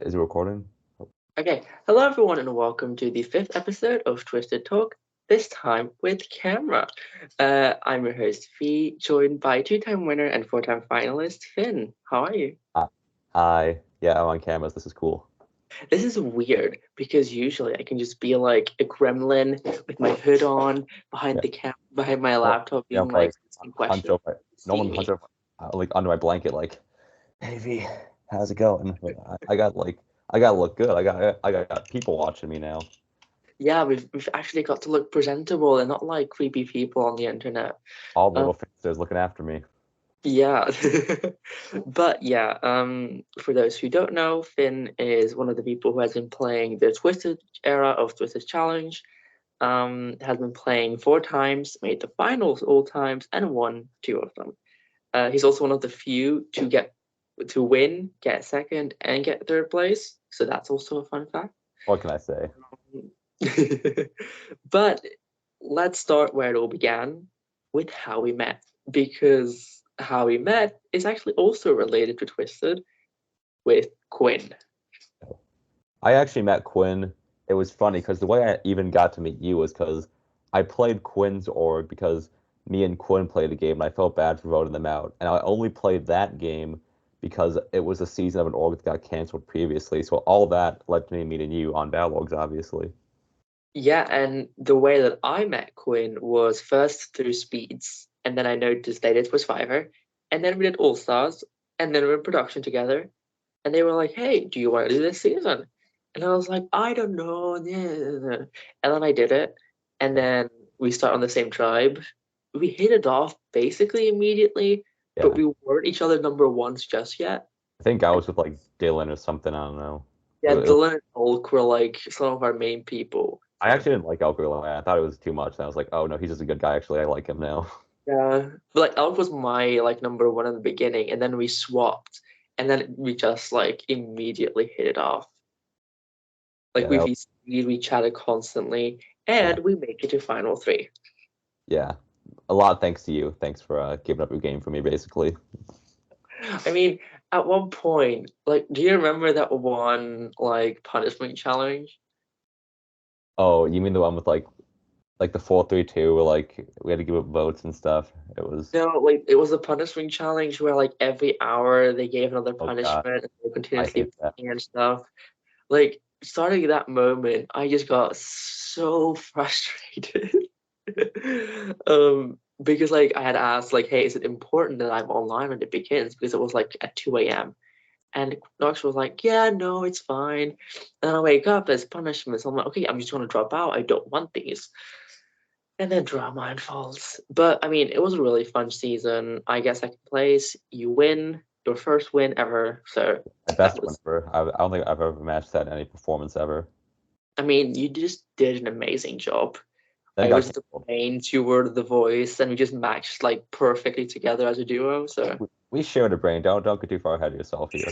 Is it recording? Okay, hello everyone, and welcome to the fifth episode of Twisted Talk. This time with camera. I'm your host Fee, joined by two-time winner and four-time finalist Finn. How are you? Uh, Hi. Yeah, I'm on cameras. This is cool. This is weird because usually I can just be like a gremlin with my hood on behind Yeah. the behind my No, laptop, yeah, I'm being like like asking hunch questions. over. See Norman hunch me. over, like under my blanket, like, hey V, how's it going? But I got like, I gotta look good. I got people watching me now. Yeah, we've actually got to look presentable and not like creepy people on the internet. All the Um, little fixers looking after me. Yeah. But yeah, for those who don't know, Finn is one of the people who has been playing the Twisted era of Twisted Challenge. Has been playing four times, made the finals all times, and won two of them. He's also one of the few to win, get second, and get third place. So that's also a fun fact. What can I say? But let's start where it all began with how we met, because how we met is actually also related to Twisted with Quinn. I actually met Quinn. It was funny because the way I even got to meet you was because I played Quinn's org because me and Quinn played a game and I felt bad for voting them out. And I only played that game because it was a season of an org that got canceled previously. So all that led to me meeting you on Battle Logs, obviously. Yeah, and the way that I met Quinn was first through Speeds, and then I noticed they did was Fiverr, and then we did All Stars, and then we were in production together, and they were like, "Hey, do you want to do this season?" And I was like, "I don't know." And then I did it, and then we start on the same tribe. We hit it off basically immediately, but Yeah. we weren't each other number ones just yet. I think I And was with like Dylan or something. I don't know. yeah, Dylan and Hulk were like some of our main people. I actually didn't like Algorithm. I thought it was too much. And I was like, oh no, he's just a good guy. Actually, I like him now. Yeah, but like Elk was my like number one in the beginning, and then we swapped, and then we just like immediately hit it off. Like Yeah, that was, we chatted constantly, yeah, and we make it to final three. yeah. A lot thanks to you. Thanks for giving up your game for me, basically. I mean, at one point, like, do you remember that one like punishment challenge? Oh, you mean the one with like the 4-3-2 where like we had to give up votes and stuff. It was No, like it was a punishment challenge where like every hour they gave another oh god, punishment and they I continuously hate that. picking and stuff. Like starting at that moment, I just got so frustrated. Because like I had asked like, hey, is it important that I'm online when it begins? Because it was like at 2 a.m. And Knox was like, yeah, no, it's fine. And I wake up as punishment. So I'm like, okay, I'm just gonna drop out. I don't want these. And then drama unfolds. But I mean, it was a really fun season. I get second place. You win your first win ever. So My that best one was, ever. I don't think I've ever matched that in any performance ever. I mean, you just did an amazing job. Then it I got was the canceled. brains, you were the voice, and we just matched like perfectly together as a duo. So, We shared a brain. Don't get too far ahead of yourself here.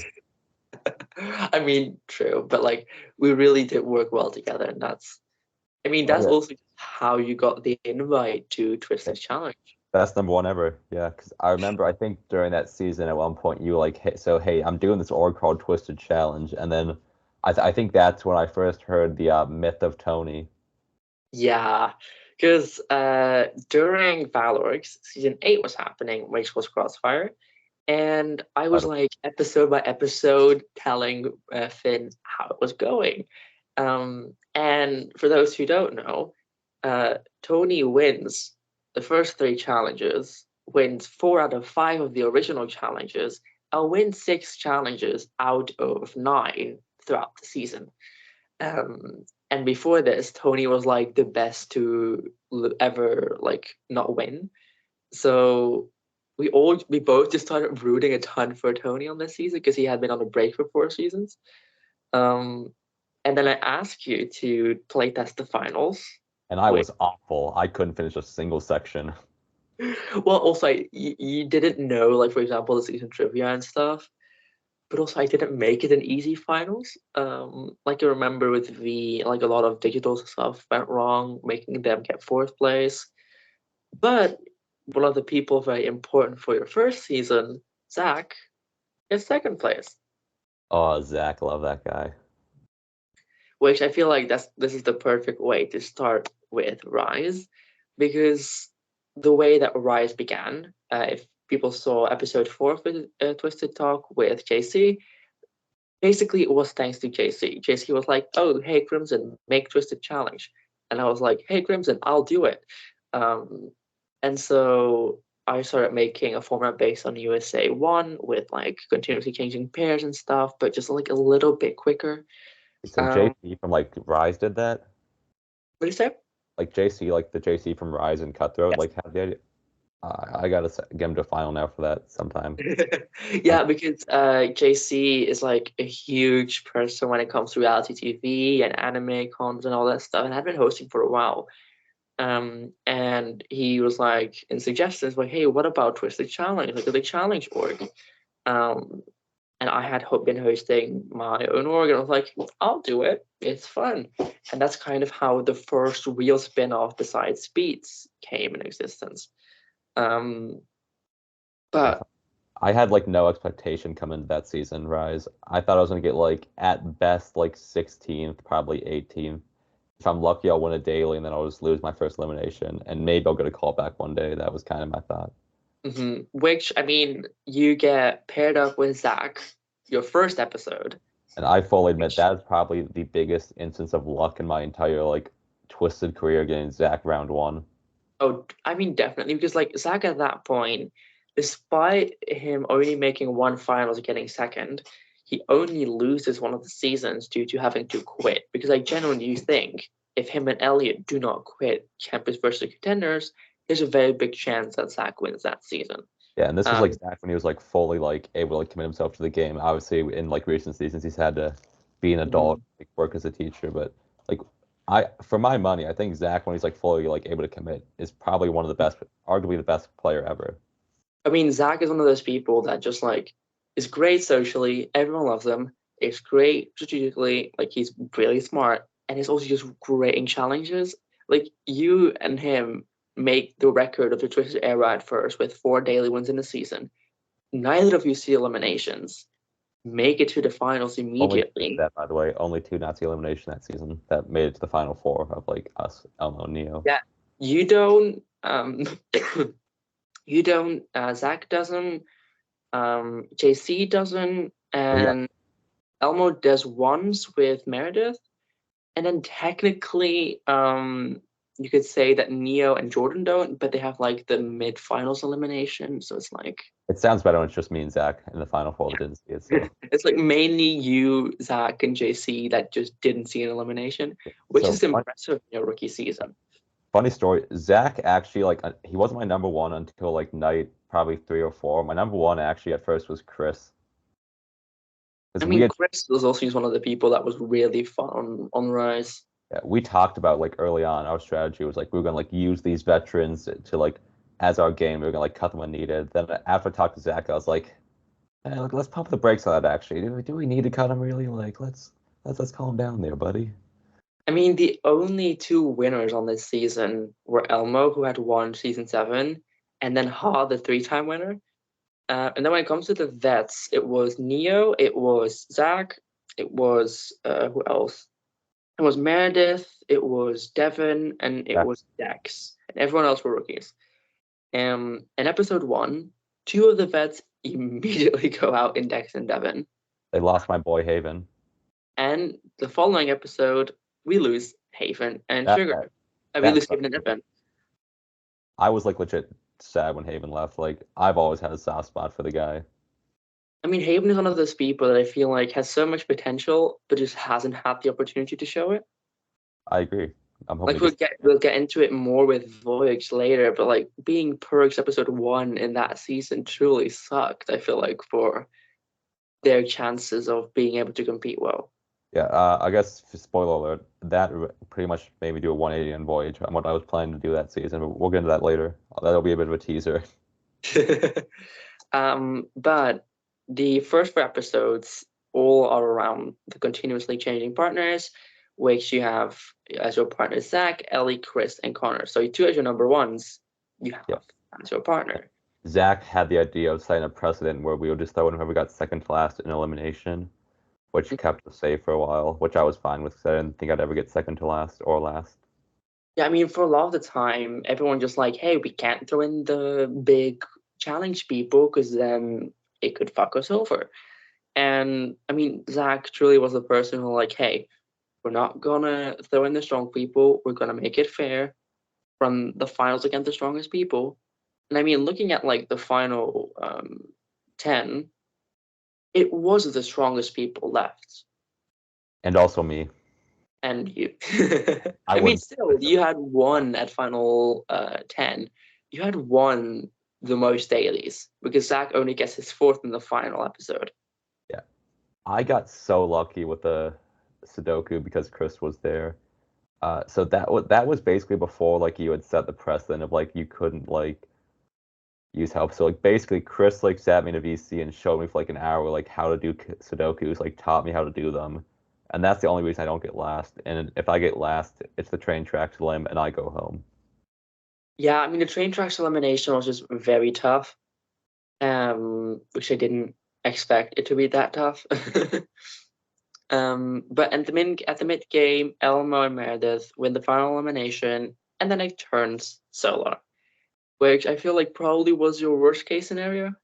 I mean, true, but like we really did work well together, and I mean, Oh that's yeah. also how you got the invite to Yeah. Twisted Challenge. Best number one ever. Yeah, because I remember I think during that season at one point you were like, hey, so hey, I'm doing this org called Twisted Challenge, and then I think that's when I first heard the myth of Tony. Yeah, because during Valorix, season 8 was happening, which was Crossfire, and I was But like episode by episode telling Finn how it was going. And for those who don't know, Tony wins the first three challenges, wins four out of five of the original challenges, and wins six challenges out of nine throughout the season. And before this, Tony was like the best to ever like not win. So we both just started rooting a ton for Tony on this season because he had been on a break for four seasons. Um, and then I asked you to playtest the finals. and I Which, was awful. I couldn't finish a single section. well, also you didn't know, like for example, the season trivia and stuff. But also, I didn't make it in easy finals. Like I remember with V, like a lot of digital stuff went wrong, making them get fourth place. But one of the people very important for your first season, Zach, is second place. Oh, Zach, love that guy. Which I feel like this is the perfect way to start with Rise, because the way that Rise began, if people saw episode 4 of Twisted Talk with JC, basically it was thanks to JC. JC was like, "Oh, hey Crimson, make Twisted Challenge," and I was like, "Hey Crimson, I'll do it." Um, and so I started making a format based on USA One with like continuously changing pairs and stuff, but just like a little bit quicker. So Um, JC from like Rise did that. what do you say? Like JC, like the JC from Rise and Cutthroat, Yes. like had the idea. I gotta get him to final now for that sometime. Um, Yeah, because JC is like a huge person when it comes to reality TV and anime cons and all that stuff, and had been hosting for a while. And he was like in suggestions like, "Hey, what about Twisted Challenge? Like the challenge org?" Um, and I had been hosting my own org, and I was like, "I'll do it. It's fun." And that's kind of how the first real spin-off besides Beats came in existence. Um, if but I had like no expectation coming into that season, Rise. I thought I was gonna get like at best like 16th, probably 18th. If I'm lucky, I'll win a daily, and then I'll just lose my first elimination, and maybe I'll get a call back one day. That was kind of my thought. which I mean, you get paired up with Zach, your first episode, And I fully admit which that is probably the biggest instance of luck in my entire like twisted career getting Zach round one. oh, I mean, definitely because like Zach at that point, despite him only making one finals, getting second, he only loses one of the seasons due to having to quit. Because I genuinely think if him and Elliot do not quit Campus versus Contenders, there's a very big chance that Zach wins that season. Yeah, and this was like Um, Zach when he was like fully like able to like commit himself to the game. Obviously, in like recent seasons, he's had to be an adult, mhm. like, work as a teacher. But like, I for my money, I think Zach when he's like fully like able to commit is probably one of the best, arguably the best player ever. I mean, Zach is one of those people that just like is great socially. Everyone loves him. He's great strategically. Like he's really smart, and he's also just great in challenges. Like you and him make the record of the Twisted era at first with 4 daily wins in a season. Neither of you see eliminations. Make it to the finals Only two immediately. that, by the way, only two Nazi elimination that season that made it to the final four of like us, Elmo, and Neo. Yeah, you don't. You don't. Zach doesn't. JC doesn't, But yeah, and Elmo does once with Meredith, and then technically, you could say that Neo and Jordan don't, but they have like the mid-finals elimination, so it's like, it sounds better when it's just me and Zach in the final four that didn't see it. yeah, So, it's like mainly you, Zach, and JC that just didn't see an elimination, which so is impressive in your rookie season. funny story. Zach actually like he wasn't my number one until like night probably 3 or 4. My number one actually at first was Chris I because we mean, had Chris was also one of the people that was really fun on Rise. yeah, we talked about like early on our strategy was like we were gonna like use these veterans to like as our game we were gonna like cut them when needed. Then after I talked to Zach, I was like, hey, look, let's pump the brakes on that. Actually, do we need to cut him really? Like let's calm down there, buddy. I mean, the only two winners on this season were Elmo, who had won season 7, and then Ha, the 3-time winner. And then when it comes to the vets, it was Neo, it was Zach, it was who else? It was Meredith, it was Devin, and it was That's Dex. And everyone else were rookies. In episode 1, two of the vets immediately go out in Dex and Devin. they lost my boy Haven. And the following episode, we lose Haven and That Sugar. that We that lose sucked. Haven and Devin. I was like legit sad when Haven left. Like I've always had a soft spot for the guy. I mean, Haven is one of those people that I feel like has so much potential, but just hasn't had the opportunity to show it. I agree. I'm hoping he Like gets. we'll get into it more with Voyage later, but like being Perks episode 1 in that season truly sucked. I feel like for their chances of being able to compete well. Yeah, I guess spoiler alert, that pretty much made me do a 180 on Voyage on what I was planning to do that season, but we'll get into that later. That'll be a bit of a teaser. But the first 4 episodes all are around the continuously changing partners, which you have as your partner Zach, Ellie, Chris, and Connor. So you two as your number ones, you Yeah. have as your partner. Zach had the idea of setting a precedent where we would just throw in whoever got second to last in elimination. which kept us safe for a while, which I was fine with because I didn't think I'd ever get second to last or last. Yeah, I mean, for a lot of the time, everyone just like, hey, we can't throw in the big challenge people because then it could fuck us over. And I mean, Zach truly was the person who like, hey, we're not gonna throw in the strong people. We're gonna make it fair from the finals against the strongest people. And I mean, looking at like the final 10, it was the strongest people left. And also me. And you. I I mean, wouldn't. still, you had one at final 10. You had one the most dailies because Zach only gets his fourth in the final episode. Yeah, I got so lucky with the Sudoku because Chris was there. So that was basically before like you had set the precedent of like you couldn't like use help. So like basically Chris like sat me in a VC and showed me for like an hour like how to do Sudokus, like taught me how to do them. And that's the only reason I don't get last. And if I get last, it's the train tracks limb and I go home. Yeah, I mean, the train tracks elimination was just very tough, which I didn't expect it to be that tough. But at the mid game, Elmo and Meredith win the final elimination, and then it turns solo, which I feel like probably was your worst case scenario.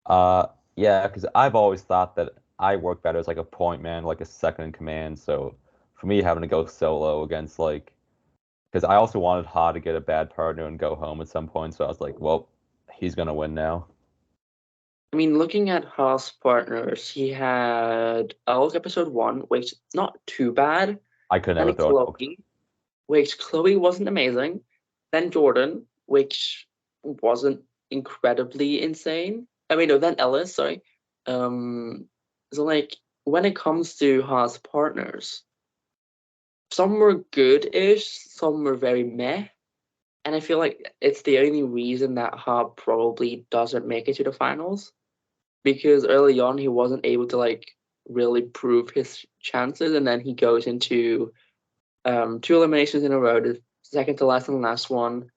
Uh, yeah, because I've always thought that I work better as like a point man, like a second in command. So for me, having to go solo against like, because I also wanted Ha to get a bad partner and go home at some point. So I was like, well, he's gonna win now. I mean, looking at Haas partners, he had Elk episode 1, which not too bad. I could never Then throw an elk. Chloe, which Chloe wasn't amazing. Then Jordan, which wasn't incredibly insane. I mean, no, then Ellis, sorry. Um, so like when it comes to Haas partners, some were good-ish, some were very meh. And I feel like it's the only reason that Ha probably doesn't make it to the finals because early on he wasn't able to like really prove his chances, and then he goes into two eliminations in a row, the second to last and the last one,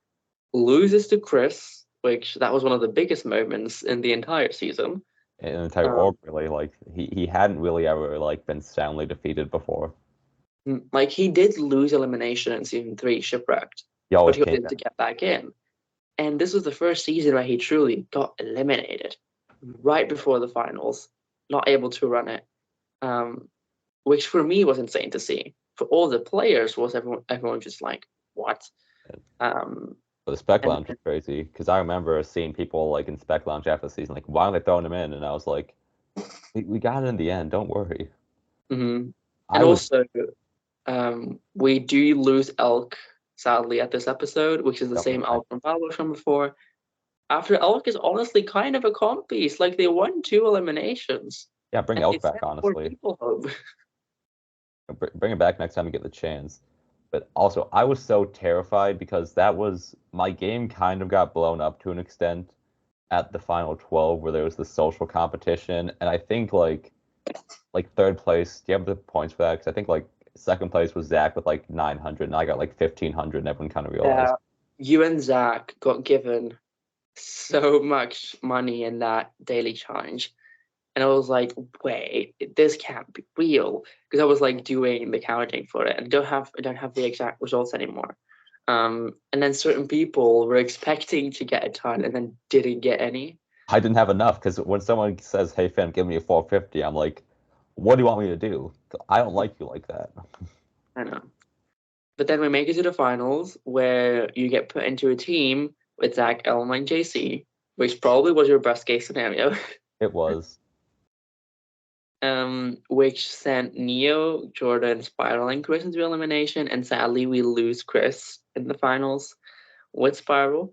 loses to Chris, which that was one of the biggest moments in the entire season. In the entire Um, org, really, like he hadn't really ever like been soundly defeated before. like he did lose elimination in season 3, shipwrecked, He but always he was came able back. to get back in. And this was the first season where he truly got eliminated right before the finals, not able to run it. Um, which for me was insane to see. For all the players, was everyone just like, what? Um, But the Spec and Lounge was crazy because I remember seeing people like in Spec Lounge after the season, like, why aren't they throwing him in? And I was like, we got it in the end. Don't worry. mhm. And I was also, we do lose Elk sadly at this episode, which is the jumping same back. Elk from Battle from before. After Elk is honestly kind of a comp piece. Like they won 2 eliminations Yeah, bring and they Elk back, sent 4 honestly. people home. Bring him back next time you get the chance. But also, I was so terrified because that was my game kind of got blown up to an extent at the final 12 where there was the social competition. And I think like third place, do you have the points for that? Because I think like second place was Zach with like 900 and I got like 1500 and everyone kind of realized. Yeah, you and Zach got given so much money in that daily challenge. And I was like, wait, this can't be real. Because I was like doing the counting for it and I don't have the exact results anymore. And then certain people were expecting to get a ton and then didn't get any. I didn't have enough because when someone says, "Hey fam, give me a 450," I'm like, "What do you want me to do? I don't like you like that." I know. But then we make it to the finals where you get put into a team with Zach, Elma, and JC, which probably was your best case scenario. It was. Which sent Neo, Jordan, Spiral, and Chris into elimination, and sadly we lose Chris in the finals with Spiral.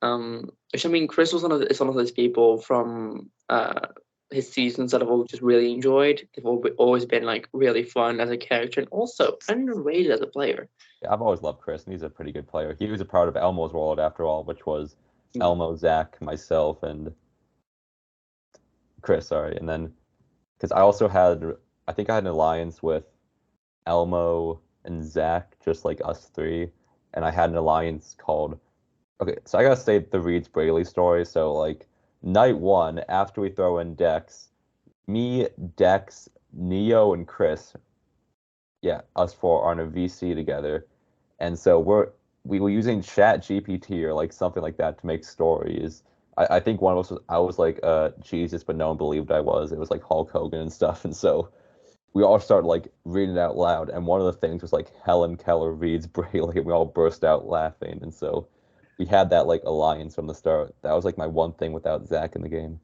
Which I mean, Chris was is one of those people from his seasons that I've always just really enjoyed. They've always been like really fun as a character and also underrated as a player. Yeah, I've always loved Chris, and he's a pretty good player. He was a part of Elmo's world after all, which was Mm. Elmo, Zach, myself, and Chris. Sorry, and then because I also had, I think I had an alliance with Elmo and Zach, just like us three, and I had an alliance called. Okay, so I gotta say the Reed's Braley story. So like night one, after we throw in Dex, me, Dex, Neo and Chris, yeah, us four are in a VC together, and so we were using Chat GPT or like something like that to make stories. I think one of us was I was like Jesus, but no one believed I was. It was like Hulk Hogan and stuff, and so we all started like reading it out loud. And one of the things was like Helen Keller reads Braille, and we all burst out laughing. And so we had that like alliance from the start. That was like my one thing without Zach in the game.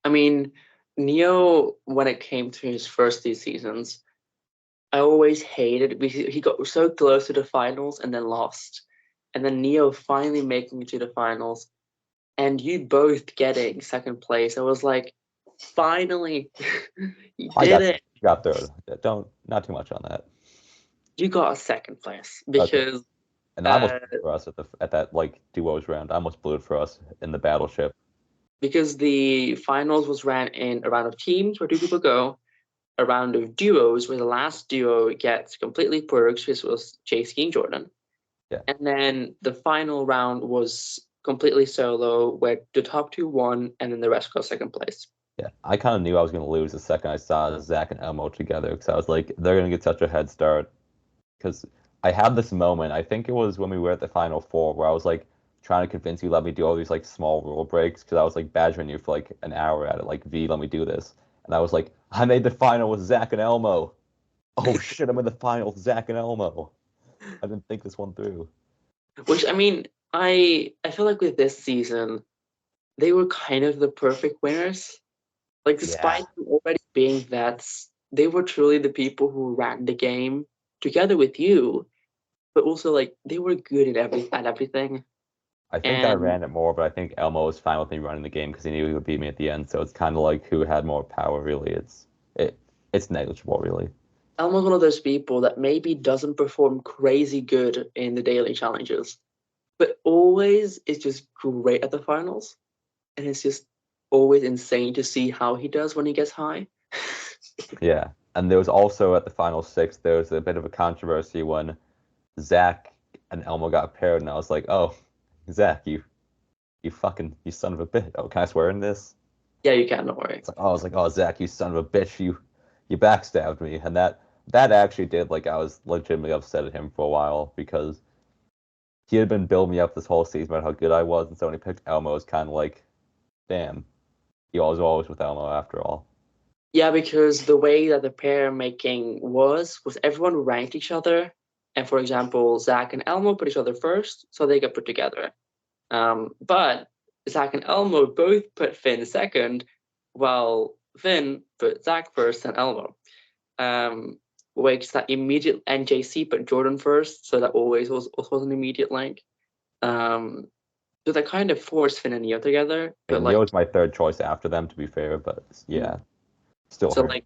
I mean, Neo, when it came to his first 2 seasons, I always hated because he got so close to the finals and then lost. And then Neo finally making it to the finals and you both getting second place. I was like, finally, you I did got it. got third. Don't not too much on that. You got a second place Okay. because And I almost uh, blew it for us at that like duos round. I almost blew it for us in the battleship. the finals was ran in a round of teams where two people go, a round of duos where the last duo gets completely purged, which was JC and Jordan. Yeah. And then the final round was completely solo, where the top two won, and then the rest got second place. Yeah, I kind of knew I was going to lose the second I saw Zach and Elmo together because I was like, they're going to get such a head start. Because I had this moment, I think it was when we were at the Final Four, where I was like trying to convince you let me do all these like small rule breaks because I was like badgering you for like an hour at it, like V, let me do this. And I was like, I made the final with Zach and Elmo. Oh shit, I'm in the final with Zach and Elmo. I didn't think this one through. Which I mean, I feel like with this season, they were kind of the perfect winners. Like Yeah. despite them already being vets, they were truly the people who ran the game together with you, but also like they were good at everything. I think I And ran it more, but I think Elmo was fine with me running the game because he knew he would beat me at the end. So it's kind of like who had more power, really. It's negligible, really. Elmo's one of those people that maybe doesn't perform crazy good in the daily challenges, but always is just great at the finals. And it's just always insane to see how he does when he gets high. Yeah. And there was also at the final six, there was a bit of a controversy when Zach and Elmo got paired, and I was like, "Oh, Zach, you fucking you son of a bitch! Oh, can I swear in this?" Yeah, you can, don't worry. It's like, oh, I was like, "Oh, Zach, you son of a bitch! You backstabbed me," and that actually did like I was legitimately upset at him for a while because he had been building me up this whole season about how good I was, and so when he picked Elmo, it was kind of like, damn, he was always with Elmo after all. Yeah, because the way that the pair making was everyone ranked each other. And for example, Zach and Elmo put each other first, so they got put together. But Zach and Elmo both put Finn second, while Finn put Zach first and Elmo. Which that immediate NJC put Jordan first, so that always was also an immediate link. Um, so that kind of forced Finn and Neo together, I but mean, Neo like, was my third choice after them, to be fair, but yeah, still so hurt. like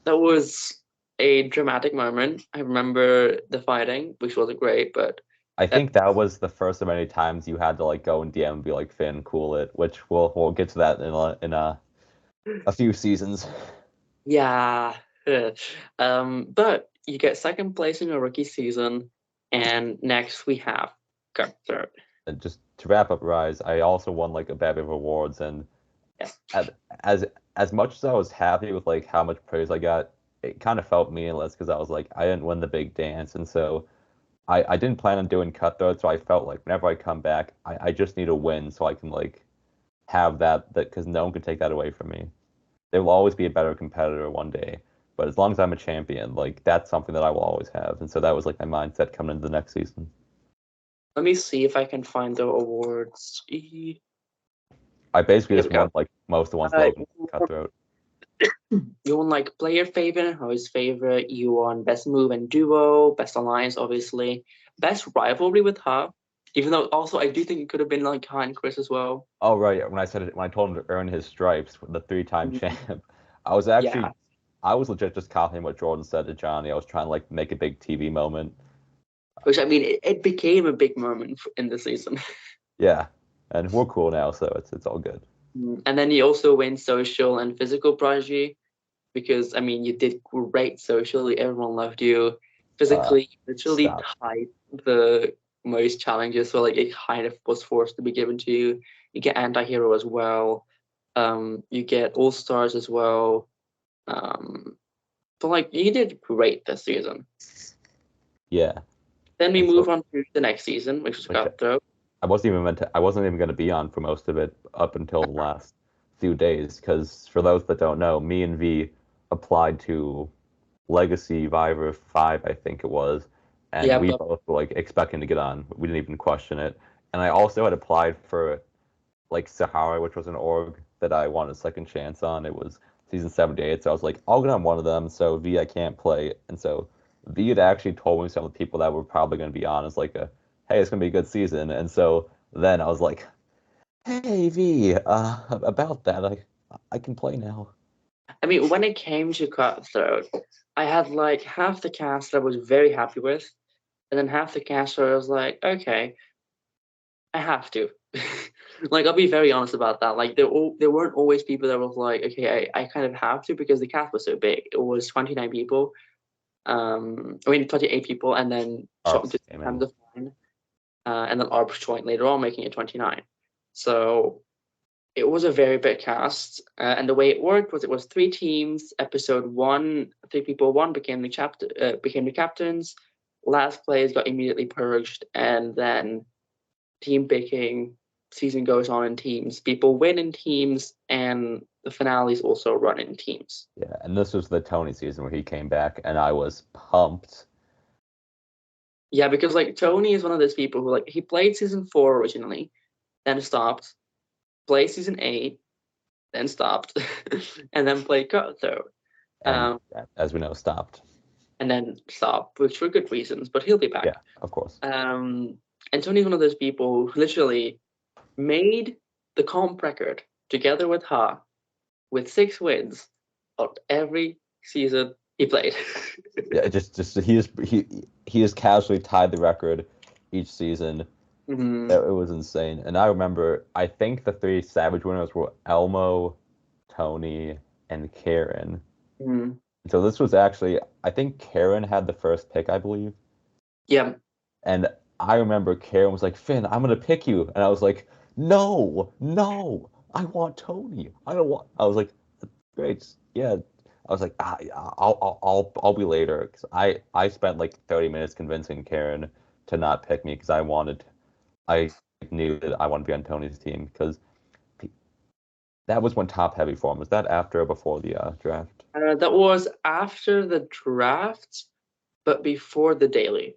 that was a dramatic moment. I remember the fighting, which wasn't great, but I uh, think that was the first of many times you had to like go and DM and be like Finn, cool it, which we'll get to that in a few seasons. yeah. But you get second place in your rookie season, and next we have Cutthroat. And just to wrap up Rise, I also won like a bevy of awards, and Yeah. as as as much as I was happy with like how much praise I got, it kind of felt meaningless because I was like I didn't win the big dance, and so I didn't plan on doing Cutthroat, so I felt like whenever I come back, I just need a win so I can like have that because no one can take that away from me. There will always be a better competitor one day. But as long as I'm a champion, like that's something that I will always have. And so that was like my mindset coming into the next season. Let me see if I can find the awards. I basically Here we just go. won like most of the ones Uh, Logan Cutthroat. you won like player favorite and host favorite. You won best move and duo, best alliance, obviously, best rivalry with her. Even though also I do think it could have been like Han Chris as well. Oh right, when I said it, when I told him to earn his stripes, the three-time Mhm. champ, I was Yeah, actually, I was legit just copying what Jordan said to Johnny. I was trying to like make a big TV moment. which I mean, it became a big moment in the season. Yeah, and we're cool now, so it's all good. And then you also win social and physical prodigy because I mean you did great socially. Everyone loved you. Uh, Physically, you literally Stop. tied the most challenges, so like it kind of was forced to be given to you. You get anti-hero as well. You get all stars as well. Um, But like you did great this season. Yeah. Then we And move so, on to the next season, which was which Cutthroat. I wasn't even going to be on for most of it up until the last few days because for those that don't know, me and V applied to Legacy Survivor 5, I think it was, and Yeah, we but both were like expecting to get on. We didn't even question it. And I also had applied for like Sahara, which was an org that I wanted a second chance on. It was season 78, so I was like, I'll get on one of them. So V, I can't play, and so V had actually told me some of the people that were probably going to be on as like a, hey, it's going to be a good season. And so then I was like, hey V, about that, I can play now. I mean, when it came to Cutthroat, I had like half the cast that I was very happy with, and then half the cast where I was like, okay, I have to. Like, I'll be very honest about that. Like, there weren't always people that was like, okay, I kind of have to because the cast was so big. It was 29 people. I mean, 28 people, and then Arps just came kind in. of fine. And then Arbs joined later on, making it 29. So it was a very big cast, and the way it worked was it was three teams. Episode one, three people won, became the captains. Last place got immediately purged, and then team picking season goes on in teams. People win in teams, and the finales also run in teams. Yeah, and this was the Tony season where he came back, and I was pumped. Yeah, because like Tony is one of those people who like he played season four originally, then stopped, played season eight, then stopped, and then played Cutthroat. And Um, as we know, stopped. and then stopped, which for good reasons, but he'll be back. Yeah, of course. And Tony's one of those people who literally made the comp record together with Ha with 6 wins of every season he played. Yeah, just he just casually tied the record each season. Mhm. It was insane. And I remember, I think the three Savage winners were Elmo, Tony, and Karen. Mhm. So this was actually, I think Karen had the first pick, I believe. Yeah, And I remember Karen was like, Finn, I'm gonna pick you. And I was like, no, no, I want Tony. I don't want. I was like, great, yeah. I was like, I'll be later because I spent like 30 minutes convincing Karen to not pick me because I knew that I wanted to be on Tony's team because that was when top heavy form. Was that after or before the draft? that was after the draft, but before the daily.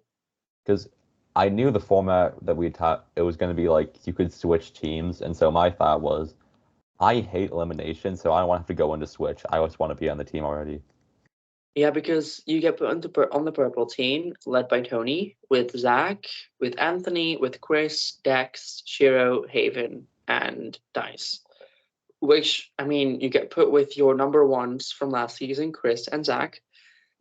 Because I knew the format that we taught it was going to be like you could switch teams, and so my thought was I hate elimination, so I don't want to have to go into switch. I just want to be on the team already. Yeah, because you get put on the purple team, led by Tony, with Zach, with Anthony, with Chris, Dex, Shiro, Haven, and Dice. Which, I mean, you get put with your number ones from last season, Chris and Zach.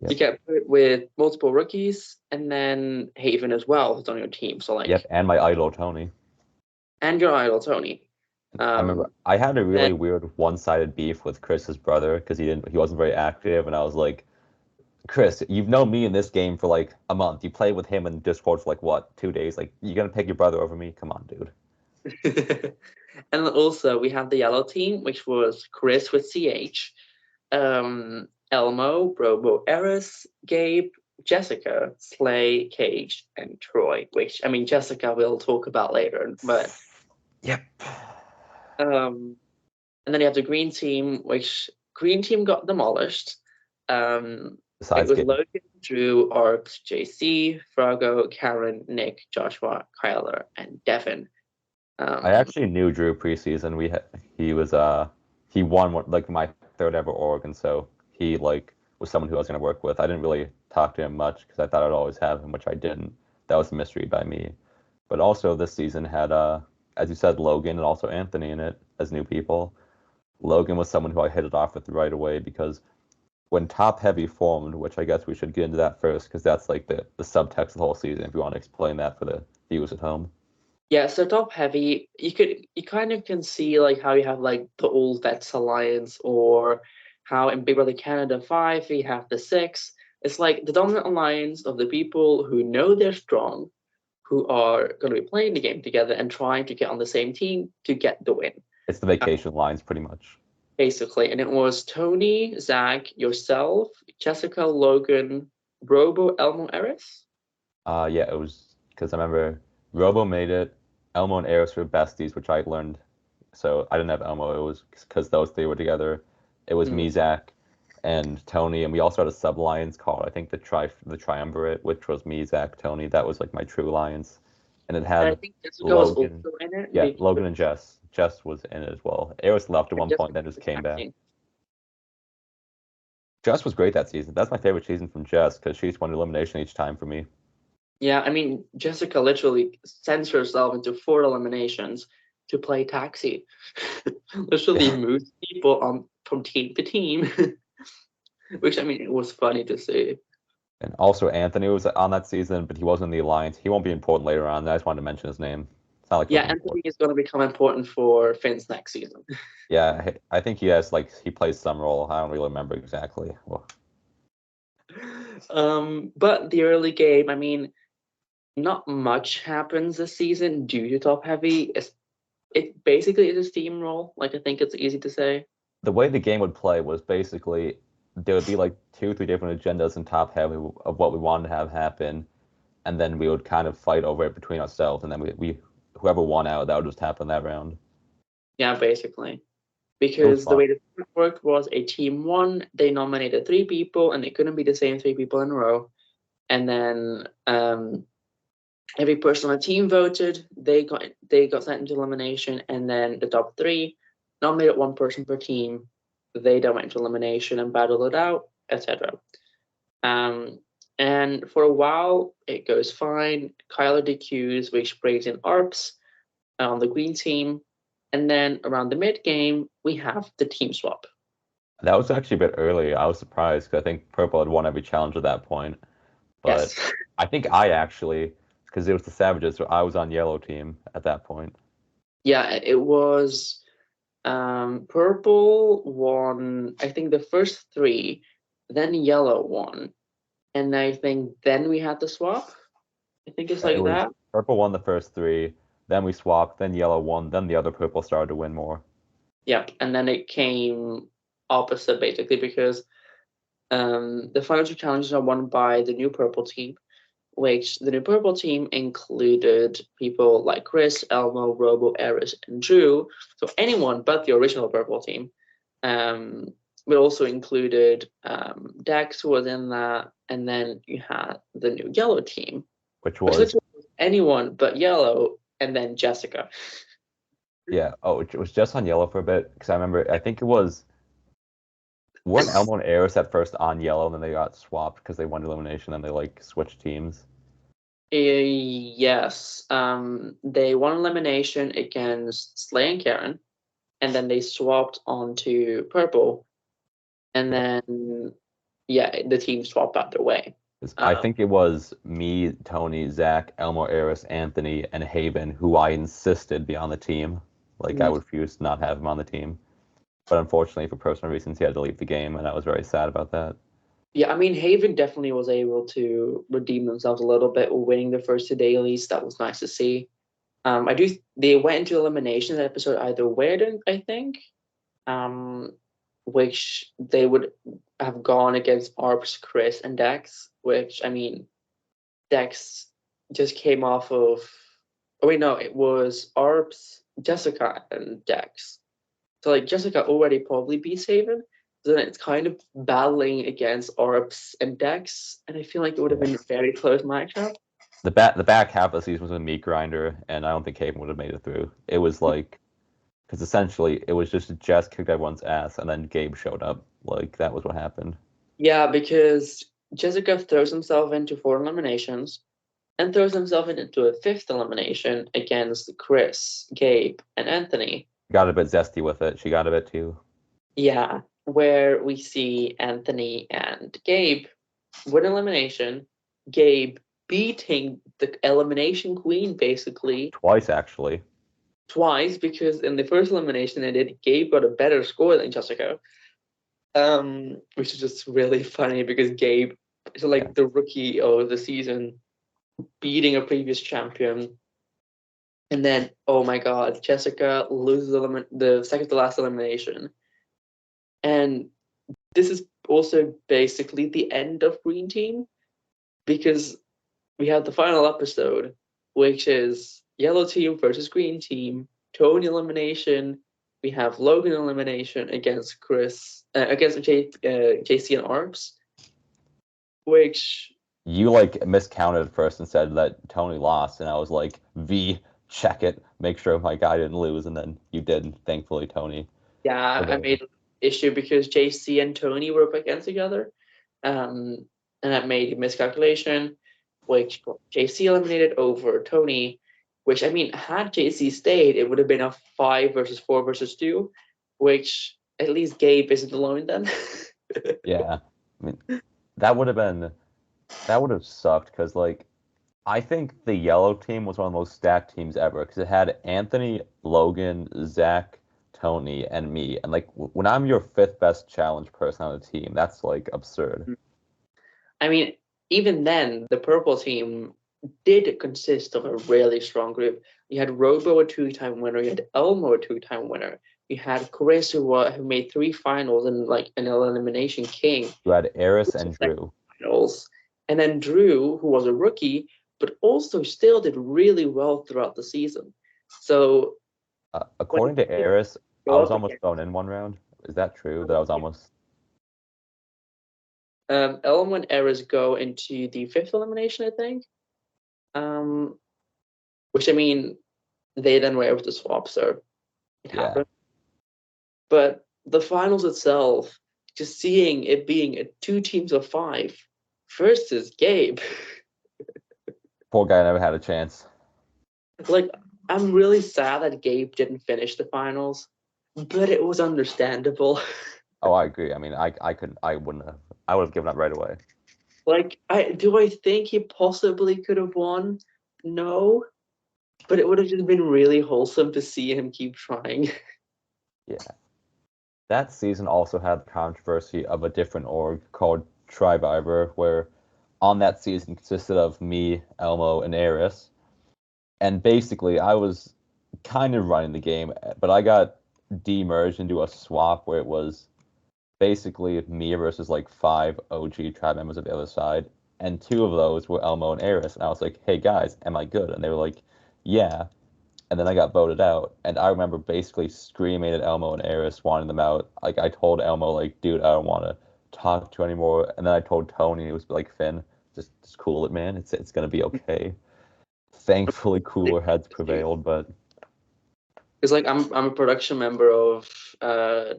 You Yep. get put with multiple rookies, and then Haven as well, who's on your team. So, Yep, like, and my idol Tony. and your idol, Tony. I remember Um, I had a then really weird one-sided beef with Chris's brother because he wasn't very active, and I was like, Chris, you've known me in this game for like a month. You played with him in Discord for like what, 2 days? Like you gonna pick your brother over me? Come on, dude. and then also we have the yellow team, which was Chris with CH, Elmo, Brobo, Eris, Gabe, Jessica, Slay, Cage, and Troy. Which I mean, Jessica we'll talk about later, but Yep. um, and then you have the green team, which green team got demolished. It Besides was Gabe, Logan, Drew, Arps, JC, Frago, Karen, Nick, Joshua, Kyler, and Devin. I Um, actually knew Drew preseason. He was he won like my third ever org, and so he like was someone who I was gonna work with. I didn't really talk to him much because I thought I'd always have him, which I didn't. That was a mystery by me. But also this season had as you said, Logan and also Anthony in it as new people. Logan was someone who I hit it off with right away because when top heavy formed, which I guess we should get into that first because that's like the subtext of the whole season. If you want to explain that for the viewers at home. Yeah, so top heavy, you kind of can see like how you have like the All Vets Alliance or how in Big Brother Canada 5 we have the six. It's like the dominant alliance of the people who know they're strong, who are going to be playing the game together and trying to get on the same team to get the win. It's the Uh, vacation lines, pretty much. basically. And it was Tony, Zach, yourself, Jessica, Logan, Robo, Elmo, Eris. Yeah, it was because I remember Robo made it. Elmo and Eris were besties, which I learned. So I didn't have Elmo. It was because those three were together. It was Mm. me, Zach, and Tony, and we also had a sub alliance called I think the Triumvirate, which was me, Zach, Tony. That was like my true alliance, and it And I had think Jessica was Logan. also in it Yeah, because Logan and Jess. Jess was in it as well. Eris left at one point, Jessica then just was came back. acting. Jess was great that season. That's my favorite season from Jess because she's won elimination each time for me. Yeah, I mean, Jessica literally sends herself into 4 eliminations to play taxi. Literally Yeah. moves people on from team to team, which I mean, it was funny to see. And also Anthony was on that season, but he wasn't in the alliance. He won't be important later on. I just wanted to mention his name. It's not like he'll Yeah, be Anthony important. is going to become important for Finn's next season. Yeah, I think he has like he plays some role. I don't really remember exactly. Well, But the early game, I mean, not much happens this season due to top heavy. It basically is a steamroll. Like I think it's easy to say. the way the game would play was basically there would be like two, three different agendas in top heavy of what we wanted to have happen, and then we would kind of fight over it between ourselves, and then we whoever won out, that would just happen that round. Yeah, basically. It was Because the fun. way the format worked was a team won, they nominated 3 people, and it couldn't be the same 3 people in a row. And then every person on the team voted. They got sent into elimination, and then the top 3 nominated 1 person per team. They then went into elimination and battled it out, etc. Um, and for a while, it goes fine. Kyler DQs, which brings in ARPS on the green team. And then around the mid game, we have the team swap. That was actually a bit early. I was surprised because I think purple had won every challenge at that point. But Yes. I think I actually, because it was the Savages, so I was on yellow team at that point. Yeah, it was purple won, I think, the first 3, then yellow won. And I think then we had the swap. I think it's It like was that. purple won the first three, then we swapped, then yellow won, then the other purple started to win more. Yep. And then it came opposite basically because the final 2 challenges are won by the new purple team, which the new purple team included people like Chris, Elmo, Robo, Eris, and Drew. So anyone but the original purple team. Um, but also included Dex, who was in that, and then you had the new yellow team, Which which was, literally was anyone but yellow, and then Jessica. yeah, oh, it was just on yellow for a bit, because I remember, I think it was, weren't Elmo and Eris at first on yellow, and then they got swapped because they won elimination, and they like switched teams. Yes, they won elimination against Slay and Karen, and then they swapped onto purple, and Yeah. then yeah, the team swapped out their way. 'Cause I Um, think it was me, Tony, Zach, Elmo, Eris, Anthony, and Haven who I insisted be on the team. Like I mhm. refused to not have him on the team. But unfortunately, for personal reasons, he had to leave the game, and I was very sad about that. Yeah, I mean, Haven definitely was able to redeem themselves a little bit, winning the first 2 dailies. That was nice to see. I do. They went into elimination that episode either Werden, I think, um, which they would have gone against Arps, Chris, and Dex. Which I mean, Dex just came off of. Oh wait, no, it was Arps, Jessica, and Dex. So like Jessica already probably beats Haven. So then it's kind of battling against Arps and Dex, and I feel like it would have Yeah. been a very close matchup. The back half of the season was a meat grinder, and I don't think Haven would have made it through. It was like because essentially it was just Jess kicked everyone's ass, and then Gabe showed up. Like that was what happened. Yeah, because Jessica throws himself into 4 eliminations and throws himself into a 5th elimination against Chris, Gabe, and Anthony. Got a bit zesty with it. She got a bit too. Yeah, where we see Anthony and Gabe win elimination, Gabe beating the elimination queen basically Twice actually. twice because in the first elimination they did, Gabe got a better score than Jessica. Which is just really funny because Gabe is Yeah. like the rookie of the season, beating a previous champion. And then, oh my God, Jessica loses the second to last elimination. And this is also basically the end of Green Team because we have the final episode, which is Yellow Team versus Green Team, Tony elimination. We have Logan elimination against JC and Arps, which You like miscounted first and said that Tony lost, and I was like, V, check it, make sure my guy didn't lose, and then you did. Thankfully, Tony yeah, I prevailed. made an issue because JC and Tony were up against each other, and that made a miscalculation, which got JC eliminated over Tony. Which I mean, had JC stayed, it would have been a 5 versus 4 versus 2, which at least Gabe isn't alone then. Yeah, I mean that would have been that would have sucked because like I think the yellow team was one of the most stacked teams ever because it had Anthony, Logan, Zach, Tony, and me. And like when I'm your fifth best challenge person on the team, that's like absurd. I mean, even then, the purple team did consist of a really strong group. You had Robo, a two-time winner. You had Elmo, a two-time winner. You had Chris, who made 3 finals and like an elimination king. You had Eris Was and Drew. finals, and then Drew, who was a rookie, but also still did really well throughout the season. So when According to you Eris, I go was up almost against thrown in one round. Is that true? That I was almost. Elmo and Eris go into the fifth elimination, I think. Um, which I mean, they then were able to swap, so it Yeah. happened. But the finals itself, just seeing it being a 2 teams of 5 versus Gabe, Poor guy never had a chance. like I'm really sad that Gabe didn't finish the finals, but it was understandable. Oh, I agree. I mean, I wouldn't have. I would have given up right away. Like, I think he possibly could have won? No, but it would have just been really wholesome to see him keep trying. Yeah. That season also had the controversy of a different org called Triviver, where on that season consisted of me, Elmo, and Eris. And basically, I was kind of running the game, but I got demerged into a swap where it was basically me versus like 5 OG tribe members of the other side. And 2 of those were Elmo and Eris. And I was like, hey guys, am I good? And they were like, yeah. And then I got voted out. And I remember basically screaming at Elmo and Eris, wanting them out. Like I told Elmo, like, dude, I don't want to talk to you anymore. And then I told Tony, it was like, Finn, just cool it, man. It's gonna be okay. Thankfully, cooler heads prevailed, but Because like I'm a production member of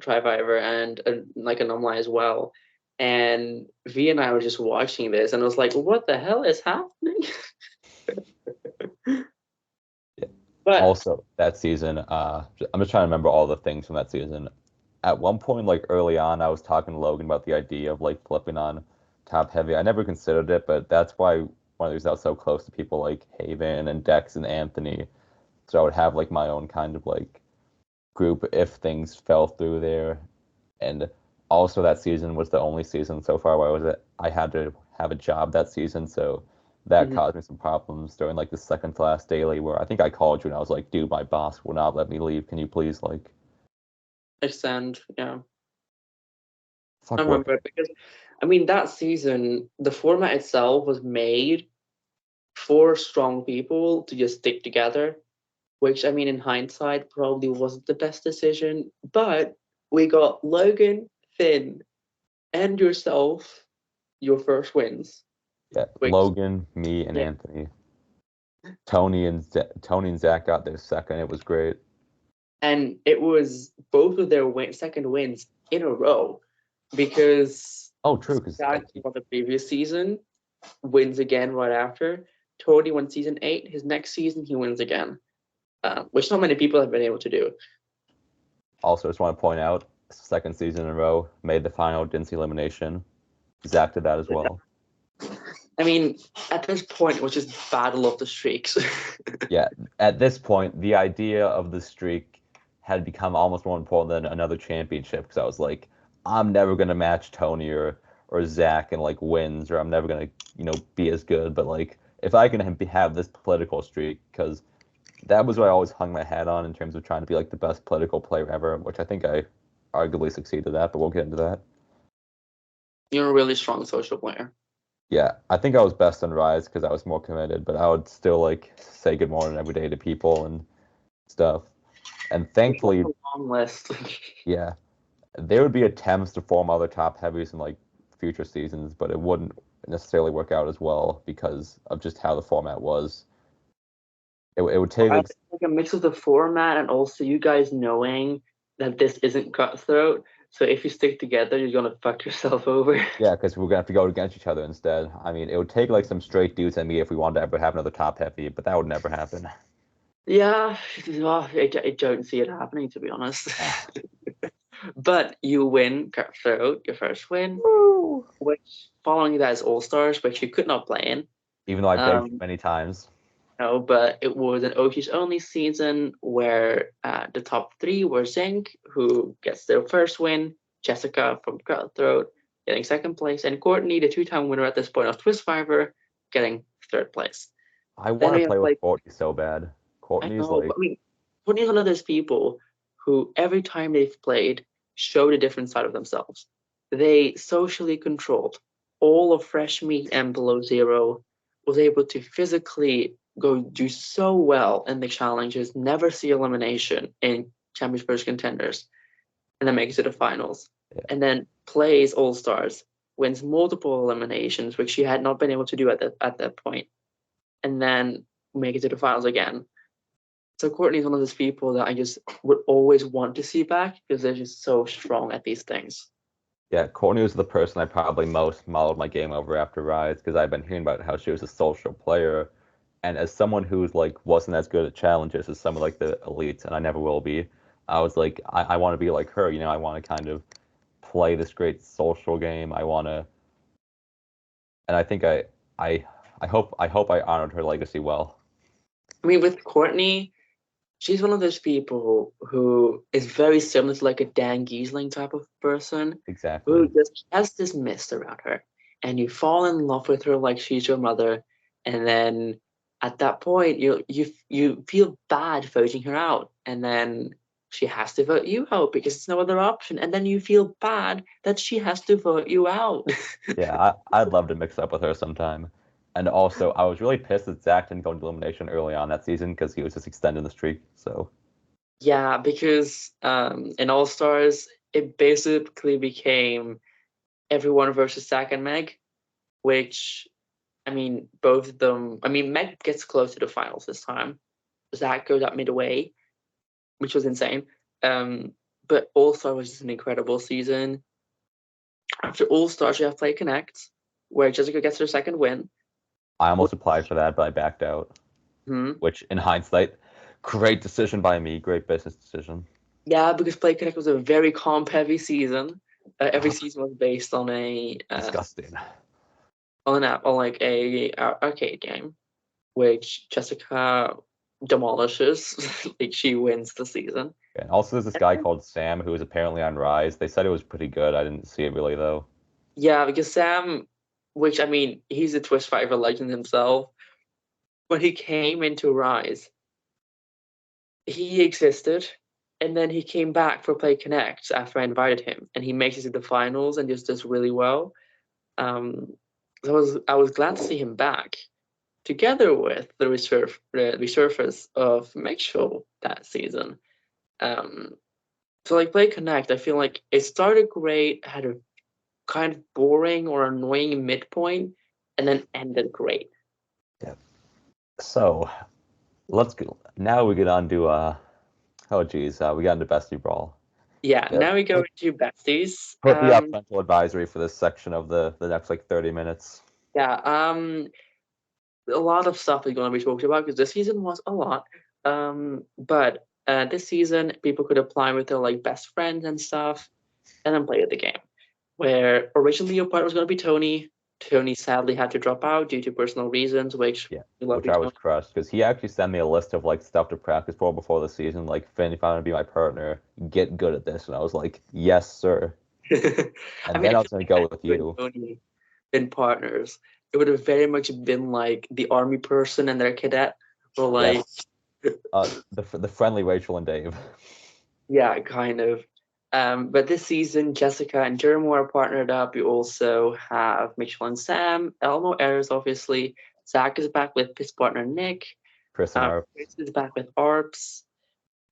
Triviver and like Anomaly as well. And V and I were just watching this and I was like, what the hell is happening? yeah. But Also that season, I'm just trying to remember all the things from that season. At one point, like early on, I was talking to Logan about the idea of like flipping on top heavy. I never considered it, but that's why one of the reasons I was so close to people like Haven and Dex and Anthony. So I would have like my own kind of like group if things fell through there. And also that season was the only season so far where I had to have a job that season, so that mhm, caused me some problems during like the second to last daily where I think I called you and I was like, dude, my boss will not let me leave. Can you please like extend, yeah. I fuck work? remember it because I mean that season, the format itself was made for strong people to just stick together, which I mean in hindsight probably wasn't the best decision. But we got Logan, Finn, and yourself your first wins. Yeah, Which Logan, me, and yeah, Anthony. Tony and Zach got their second. It was great. and it was both of their second wins in a row because Oh, true, because Zach won the previous season, wins again right after. Tony won season 8. His next season he wins again, which not many people have been able to do. also just want to point out, second season in a row, made the final, didn't see elimination. Zach did that as well. I mean, at this point, it was just battle of the streaks. Yeah, at this point, the idea of the streak had become almost more important than another championship because I was like, I'm never gonna match Tony or Zach in like wins, or I'm never gonna be as good. But like, if I can have this political streak, because that was what I always hung my hat on in terms of trying to be like the best political player ever, which I think I arguably succeed at that, but we'll get into that. You're a really strong social player. Yeah, I think I was best on Rise because I was more committed, but I would still like say good morning every day to people and stuff. And We have thankfully, a long list. yeah, there would be attempts to form other top heavies in like future seasons, but it wouldn't necessarily work out as well because of just how the format was. It would take I like think like a mix of the format and also you guys knowing that this isn't cutthroat. So if you stick together, you're gonna fuck yourself over. yeah, because we're gonna have to go against each other instead. I mean, it would take like some straight dudes and me if we wanted to ever have another top heavy, but that would never happen. Yeah, well, I don't see it happening to be honest. Ah, But you win cutthroat, your first win, woo! which following that is All Stars, which you could not play in. Even though I begged you Um, many times. no, but it was an OGs only season where the top three were Zinc, who gets their first win, Jessica from Cutthroat getting second place, and Courtney, the two-time winner at this point of Twist Fiver, getting third place. I Then want we to have play with like, Courtney so bad. I Courtney's know, like, but I mean, Courtney's one of those people who every time they've played showed a different side of themselves. They socially controlled all of Fresh Meat and Below Zero, was able to physically go do so well in the challenges, never see elimination in Championship vs. Contenders, and then makes it to the finals. yeah, And then plays All Stars, wins multiple eliminations, which she had not been able to do at that point, and then make it to the finals again. So Courtney's one of those people that I just would always want to see back because they're just so strong at these things. yeah. Courtney was the person I probably most modeled my game over after Rise because I've been hearing about how she was a social player, and as someone who's like wasn't as good at challenges as some of like the elites, and I never will be. I was like, I want to be like her, I want to kind of play this great social game. I want to, and I think I, I hope I honored her legacy well. I mean, with Courtney, she's one of those people who is very similar to like a Dan Giesling type of person who Exactly. just has this mist around her. And you fall in love with her like she's your mother. And then at that point, you feel bad voting her out. And then she has to vote you out because there's no other option. And then you feel bad that she has to vote you out. Yeah, I'd love to mix up with her sometime. And also, I was really pissed that Zach didn't go into elimination early on that season because he was just extending the streak. So Yeah, because in All Stars, it basically became everyone versus Zach and Meg, which I mean, both of them. I mean, Meg gets close to the finals this time. Zach goes up midway, which was insane. Um, but All Star was just an incredible season. After All Stars, you have Play Connect, where Jessica gets her second win. I almost applied for that, but I backed out. Hmm. Which, in hindsight, great decision by me, great business decision. Yeah, because Play Connect was a very comp heavy season. Every season was based on a Disgusting. on an app on like a arcade game, which Jessica demolishes. Like she wins the season. And also, there's this guy called Sam who is apparently on Rise. They said it was pretty good. I didn't see it really though. Yeah, because Sam, which I mean, he's a Twist Fighter legend himself. When he came into Rise, he existed, and then he came back for Play Connect after I invited him, and he makes it to the finals and just does really well. Um, so I was glad to see him back, together with the resurface of Mitchell that season. Um, so like Play Connect, I feel like it started great, had a kind of boring or annoying midpoint, and then ended great. Yeah. So let's go. Now we get on to oh geez, we got into Bestie Brawl. Yeah, Yeah. now we go Put, into besties. put me up parental advisory for this section of the next like 30 minutes. Yeah, a lot of stuff is going to be talked about because this season was a lot. But this season, people could apply with their like best friends and stuff, and then play the game. Where originally your partner was going to be Tony. Tony sadly had to drop out due to personal reasons, which Yeah. we love Which you, I was Tony. crushed because he actually sent me a list of like stuff to practice for before the season. Like, Finn, if I want to be my partner, get good at this. And I was like, yes, sir. I And mean, then I I feel was gonna like go had with you and you. Tony been partners, it would have very much been like the army person and their cadet, or like Yes. The friendly Rachel and Dave. yeah, kind of. But this season, Jessica and Jeremy are partnered up. You also have Mitchell and Sam, Elmo Ayres, obviously. Zach is back with his partner Nick. Chris and our, Chris is back with Arps.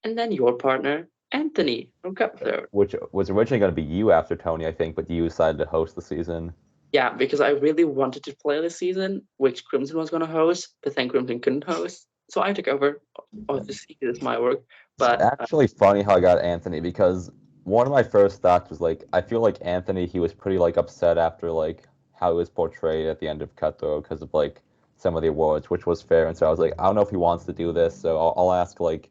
And then your partner, Anthony from Cutthroat. which was originally going to be you after Tony, I think, but you decided to host the season. Yeah, because I really wanted to play this season, which Crimson was going to host, but then Crimson couldn't host. So I took over. Obviously, it's my work. It's But actually funny how I got Anthony because one of my first thoughts was like, I feel like Anthony, he was pretty like upset after like how he was portrayed at the end of Cutthroat because of like some of the awards, which was fair. And so I was like, I don't know if he wants to do this, so I'll ask like,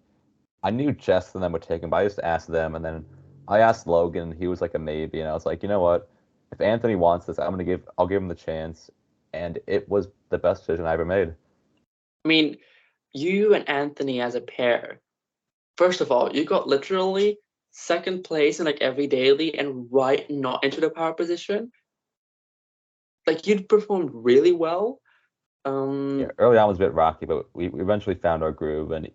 I knew Jess and them would take him, but I just asked them, and then I asked Logan, he was like a maybe, and I was like, you know what, if Anthony wants this, I'll give him the chance, and it was the best decision I ever made. I mean, you and Anthony as a pair, first of all, you got literally second place in like every daily and right not into the power position. Like you'd performed really well. Yeah, Um, early on was a bit rocky, but we eventually found our groove, and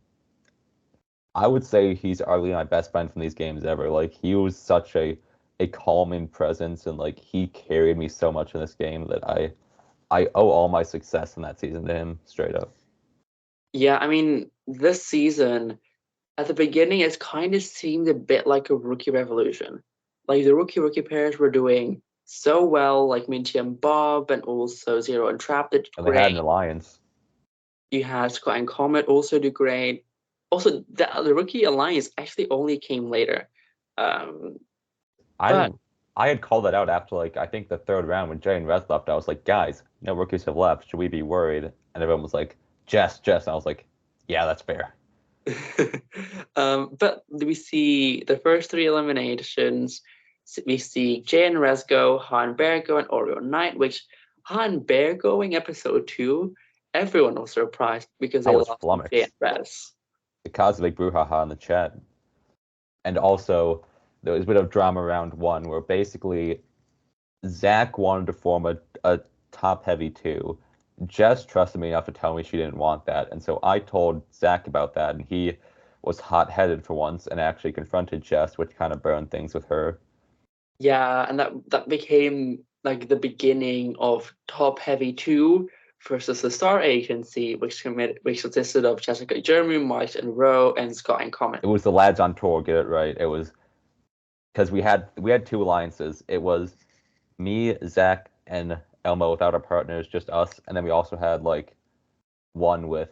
I would say he's arguably my best friend from these games ever. Like he was such a calming presence, and like he carried me so much in this game that I owe all my success in that season to him, straight up. yeah, I mean, this season at the beginning, it kind of seemed a bit like a rookie revolution. Like the rookie pairs were doing so well, like Minty and Bob, and also Zero and Trap did And they had an great. alliance. You had Scott and Comet also do great. Also, the rookie alliance actually only came later. Um, I but I had called that out after like I think the third round when Jay and Rez left. I was like, guys, no rookies have left. Should we be worried? And everyone was like, Jess. And I was like, yeah, that's fair. but we see the first three eliminations. We see Jay and Rez go, Han Bear go, and Oreo Knight, which Han Bear going episode 2, everyone was surprised because I they was lost to Jay and flummoxed. Rez. It caused a big brouhaha in the chat. And also, there was a bit of drama around one where basically Zach wanted to form a top heavy two. Jess trusted me enough to tell me she didn't want that. And so I told Zach about that, and he was hot headed for once and actually confronted Jess, which kind of burned things with her. Yeah, and that became like the beginning of Top Heavy 2 versus the Star Agency, which consisted of Jessica, Jeremy, Mike, and Roe, and Scott and Comet. It was the lads on tour, get it right. It was because we had two alliances. It was me, Zach, and Elmo without our partners, just us, and then we also had like one with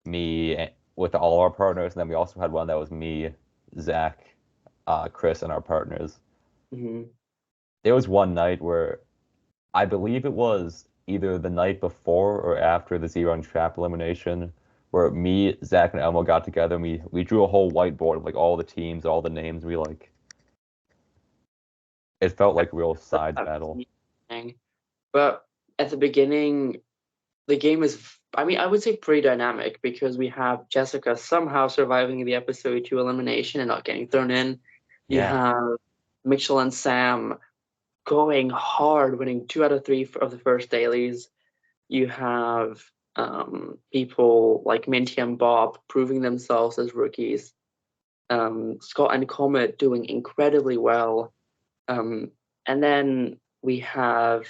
me with all our partners, and then we also had one that was me, Zach, Chris, and our partners. Mm-hmm. There was one night where I believe it was either the night before or after the Zero and Trap elimination, where me, Zach, and Elmo got together and we drew a whole whiteboard of like all the teams, all the names. We like it felt like a real side battle. But at the beginning, the game is, I mean, I would say pretty dynamic because we have Jessica somehow surviving the episode 2 elimination and not getting thrown in. You Yeah, have Mitchell and Sam going hard, winning 2 out of 3 of the first dailies. You have people like Minty and Bob proving themselves as rookies. Scott and Comet doing incredibly well. Um, and then we have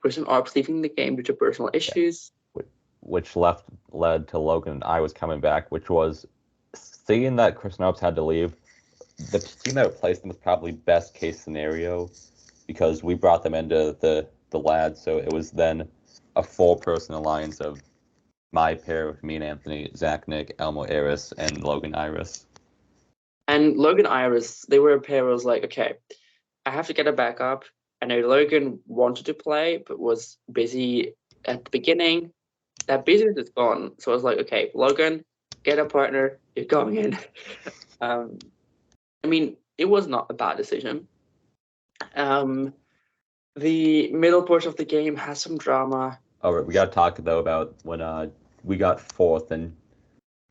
Chris and Arps leaving the game due to personal yeah. issues. Which led to Logan and I was coming back, which was seeing that Chris Snopes had to leave. The team that replaced them was probably best case scenario because we brought them into the lads, so it was then a full person alliance of my pair with me and Anthony, Zach, Nick, Elmo, Eris, and Logan Iris. And Logan Iris, they were a pair who was like, okay, I have to get a backup. I know Logan wanted to play, but was busy at the beginning. That business is gone. So I was like, okay, Logan, get a partner. You're going in. um, I mean, it was not a bad decision. Um, the middle portion of the game has some drama. All right, we got to talk though about when we got fourth and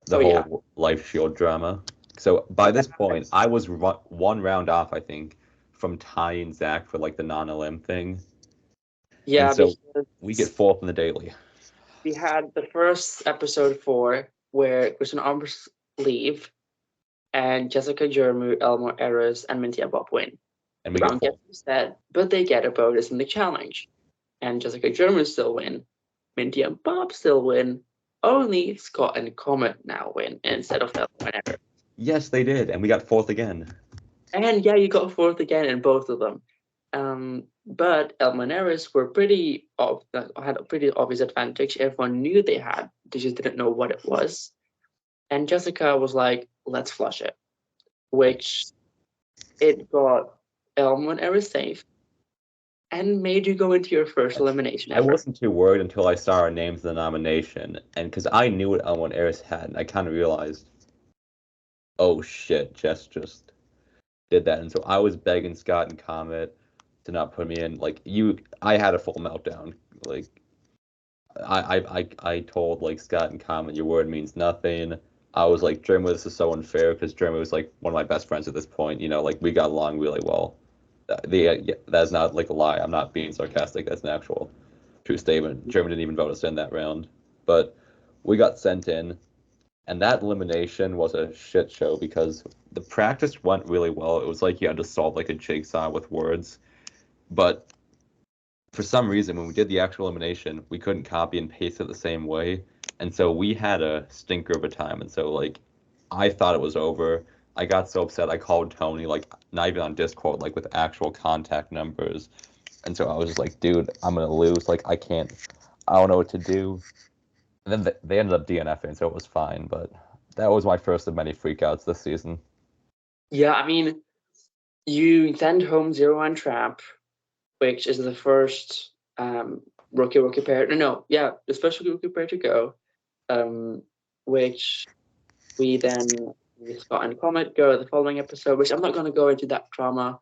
the Oh yeah, whole life shield drama. So by this point, I was one round off, I think, from tying Zach for like the non-elim thing, and yeah, so we get because fourth in the daily. we had the first episode 4 where Kristen Arms leave, and Jessica Germu, Elmore Eris, and Minty and Bob win. And The we get round gets 4th. reset, but they get a bonus in the challenge. And Jessica Germu still win. Minty and Bob still win. Only Scott and Comet now win instead of Elmore and Eris. Yes, they did, and we got 4th again. And yeah, you got 4th again in both of them. But Elmore and Eris were had a pretty obvious advantage. Everyone knew they had. They just didn't know what it was. And Jessica was like, let's flush it. Which it got Elmore and Eris safe and made you go into your first elimination I ever. wasn't too worried until I saw our names in the nomination, and because I knew what Elmo and Eris had, and I kind of realized, oh shit, Jess just did that, and so I was begging Scott and Comet to not put me in. Like I had a full meltdown. Like I told like Scott and Comet, your word means nothing. I was like, Jeremy, this is so unfair because Jeremy was like one of my best friends at this point. You know, like we got along really well. That's not like a lie. I'm not being sarcastic. That's an actual true statement. Germany didn't even vote us in that round, but we got sent in, and that elimination was a shit show because the practice went really well. It was like you had to solve like a jigsaw with words, but for some reason, when we did the actual elimination, we couldn't copy and paste it the same way, and so we had a stinker of a time. And so like, I thought it was over. I got so upset. I called Tony, like not even on Discord, like with actual contact numbers. And so I was just like, dude, I'm gonna lose. Like I can't. I don't know what to do. And then they ended up DNFing, so it was fine. But that was my first of many freakouts this season. Yeah, I mean, you send home Zero and Trap, which is the first rookie pair. No, yeah, the first rookie pair to go. Which we then Scott and Comet go the following episode, which I'm not going to go into that drama.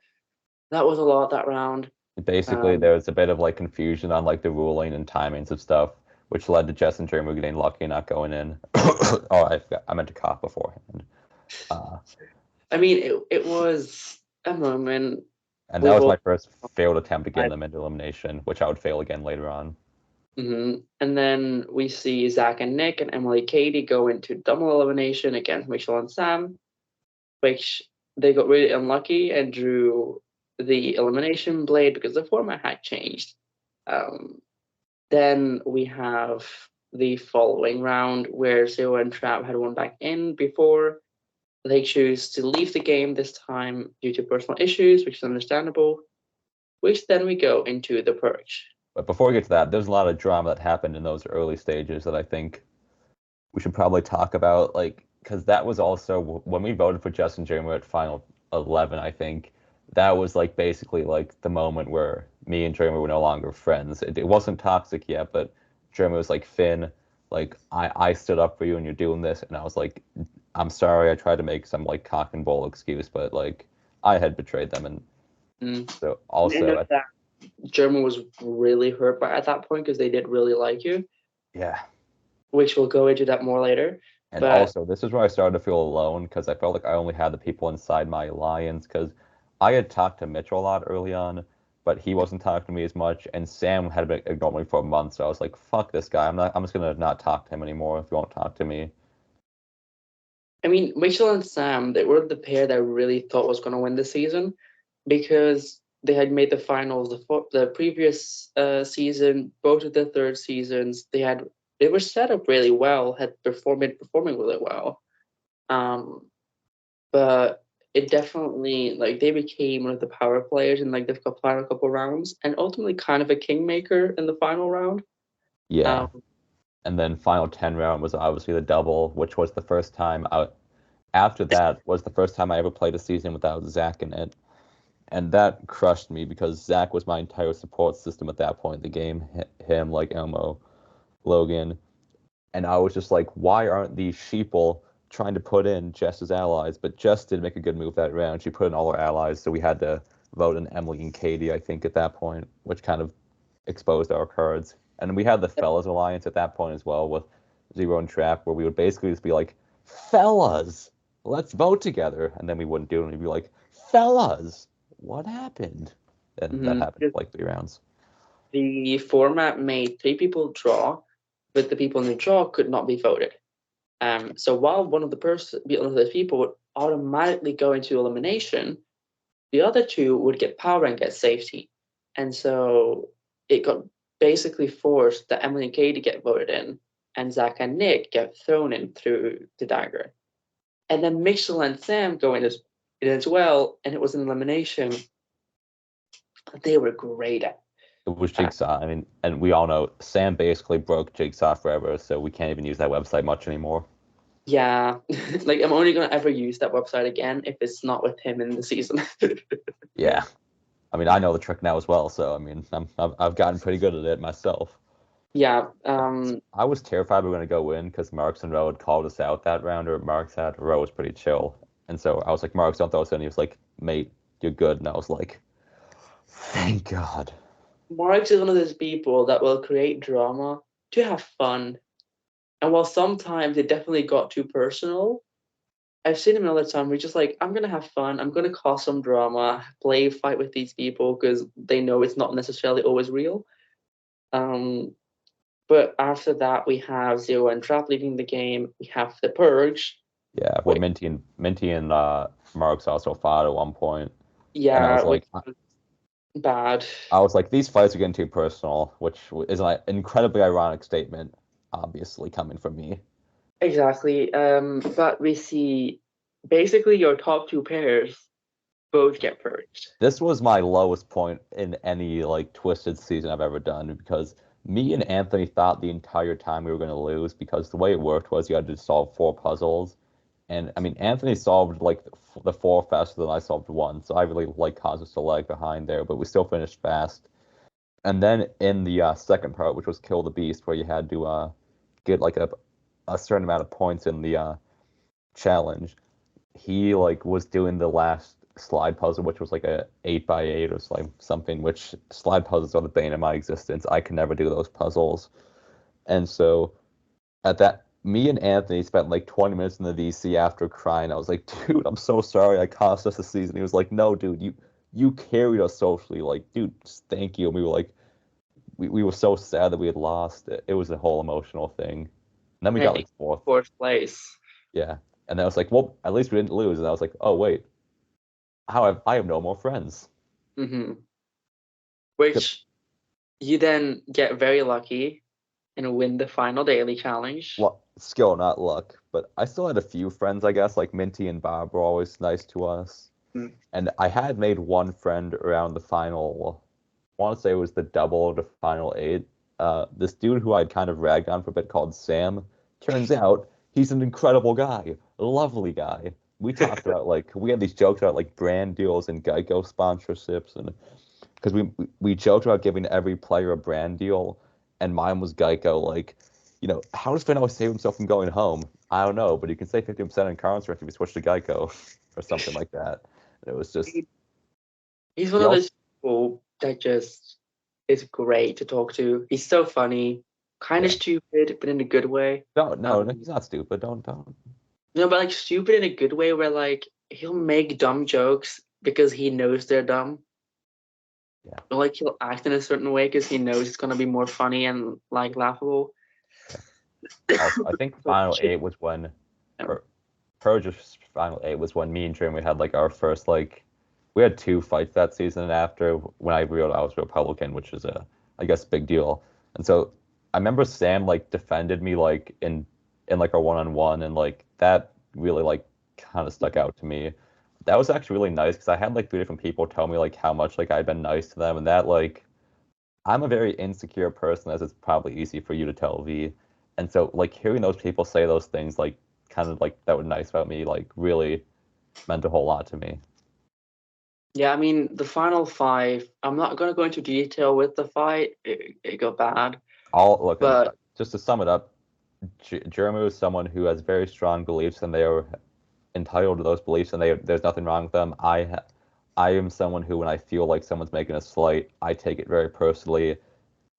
That was a lot that round. Basically, Um, there was a bit of like confusion on like the ruling and timings of stuff, which led to Jess and Jeremy getting lucky and not going in. Oh, I forgot. I meant to cough beforehand. Uh, I mean, it was a moment. and that We've was my all. first failed attempt at getting them into elimination, which I would fail again later on. And then we see Zach and Nick and Emily Katie go into double elimination against Mitchell and Sam, which they got really unlucky and drew the elimination blade because the format had changed. Um, then we have the following round where Zero and Trap had won back in before. They choose to leave the game this time due to personal issues, which is understandable. Which then we go into the purge. But before we get to that, there's a lot of drama that happened in those early stages that I think we should probably talk about, like, because that was also when we voted for Justin Jeremy at final 11, I think that was like basically like the moment where me and Jeremy were no longer friends. It wasn't toxic yet, but Jeremy was like, Finn, like I stood up for you and you're doing this, and I was like, I'm sorry, I tried to make some like cock and bull excuse, but like I had betrayed them, and so And also of that, German was really hurt by at that point because they did really like you, yeah. which we'll go into that more later. And But also, this is where I started to feel alone because I felt like I only had the people inside my alliance. Because I had talked to Mitchell a lot early on, but he wasn't talking to me as much. And Sam had been ignoring me for a month, so I was like, "Fuck this guy! I'm just gonna not talk to him anymore if you won't talk to me." I mean, Mitchell and Sam, they were the pair that I really thought was going to win the season because they had made the finals the previous season, both of the third seasons. They were set up really well, had performing really well. Um, but it definitely like they became one of the power players in like the final couple rounds, and ultimately kind of a kingmaker in the final round. Yeah. Um, And then final 10 round was obviously the double, which was the first time out. After that was the first time I ever played a season without Zach in it. And that crushed me because Zach was my entire support system at that point in the game. Him, like Elmo, Logan. And I was just like, why aren't these sheeple trying to put in Jess as allies? But Jess did make a good move that round. She put in all her allies, so we had to vote in Emily and Katie, I think, at that point, which kind of exposed our cards. And we had the Fellas Alliance at that point as well with Zero and Trap, where we would basically just be like, Fellas, let's vote together. And then we wouldn't do it, and we'd be like, Fellas, what happened? And that happened for like 3 rounds. the format made three people draw, but the people in the draw could not be voted. So while one of the people automatically go into elimination, the other two would get power and get safety. And so it got basically forced that Emily and Katie get voted in, and Zach and Nick get thrown in through the dagger. And then Mitchell and Sam go in as well, and it was an elimination they were great at. It was Jigsaw. I mean, and we all know Sam basically broke Jigsaw forever, so we can't even use that website much anymore. Yeah, like I'm only gonna ever use that website again if it's not with him in the season. Yeah. I mean, I know the trick now as well, so I mean, I've gotten pretty good at it myself. Yeah, I was terrified we were going to go in because Marks and Rowe had called us out that round, or Marks had. Rowe was pretty chill. And so I was like, Marks, don't throw us in. He was like, mate, you're good. And I was like, thank God. Marx is one of those people that will create drama to have fun. And while sometimes it definitely got too personal, I've seen him another time where he's just like, I'm gonna have fun, I'm gonna cause some drama, fight with these people because they know it's not necessarily always real. Um, but after that, we have Zero and Trap leaving the game. We have the Purge. Yeah, where Wait, Minty and Marks also fought at one point. And yeah, which was bad. I was like, these fights are getting too personal, which is an incredibly ironic statement, obviously coming from me. Exactly. But we see basically your top two pairs both get purged. This was my lowest point in any like twisted season I've ever done because me and Anthony thought the entire time we were going to lose because the way it worked was you had to solve four puzzles. And I mean, Anthony solved like the four faster than I solved one. So I really like caused us to lag behind there, but we still finished fast. And then in the second part, which was Kill the Beast, where you had to get like a certain amount of points in the challenge, he like was doing the last slide puzzle, which was like a 8x8 or something, which slide puzzles are the bane of my existence. I can never do those puzzles. And so at that, me and Anthony spent like 20 minutes in the VC after crying. I was like, dude, I'm so sorry I cost us a season. He was like, no, dude, you carried us socially. Like, dude, just thank you. And we were like, we were so sad that we had lost. It was a whole emotional thing. And then we got Hey, like fourth. fourth place. Yeah. And then I was like, well, at least we didn't lose. And I was like, oh, wait, I have no more friends. Mm-hmm. Which you then get very lucky and win the final daily challenge. Skill, not luck. But I still had a few friends, I guess, like Minty and Bob were always nice to us. Mm. And I had made one friend around the final, I want to say it was the double of the final eight. This dude who I'd kind of ragged on for a bit called Sam. Turns out he's an incredible guy, a lovely guy. We talked about we had these jokes about like brand deals and Geico sponsorships, and because we joked about giving every player a brand deal, and mine was Geico. Like, how does Finn always save himself from going home? I don't know, but he can save 50% in car insurance if he switched to Geico or something like that. And it was just He's one he of also those people that just is great to talk to. He's so funny, kind of yeah. stupid, but in a good way. No, he's not stupid. Don't. No, but like stupid in a good way, where like he'll make dumb jokes because he knows they're dumb. Yeah. Or like he'll act in a certain way because he knows it's gonna be more funny and like laughable. Also, I think So Final Eight was when, yeah. or Purge's Final Eight was when me and Jeremy had like our first we had two fights that season after when I realized I was Republican, which is I guess big deal. And so I remember Sam like defended me like in like a one-on-one, and like that really like kind of stuck out to me. That was actually really nice because I had like three different people tell me like how much like I'd been nice to them, and that like I'm a very insecure person, as it's probably easy for you to tell, V. And so, like, hearing those people say those things, like, kind of like that were nice about me, like, really meant a whole lot to me. Yeah, I mean the final five. I'm not gonna go into detail with the fight. It got bad, All look, and but just to sum it up, Jeremy was someone who has very strong beliefs, and they are entitled to those beliefs, and there's nothing wrong with them. I am someone who, when I feel like someone's making a slight, I take it very personally.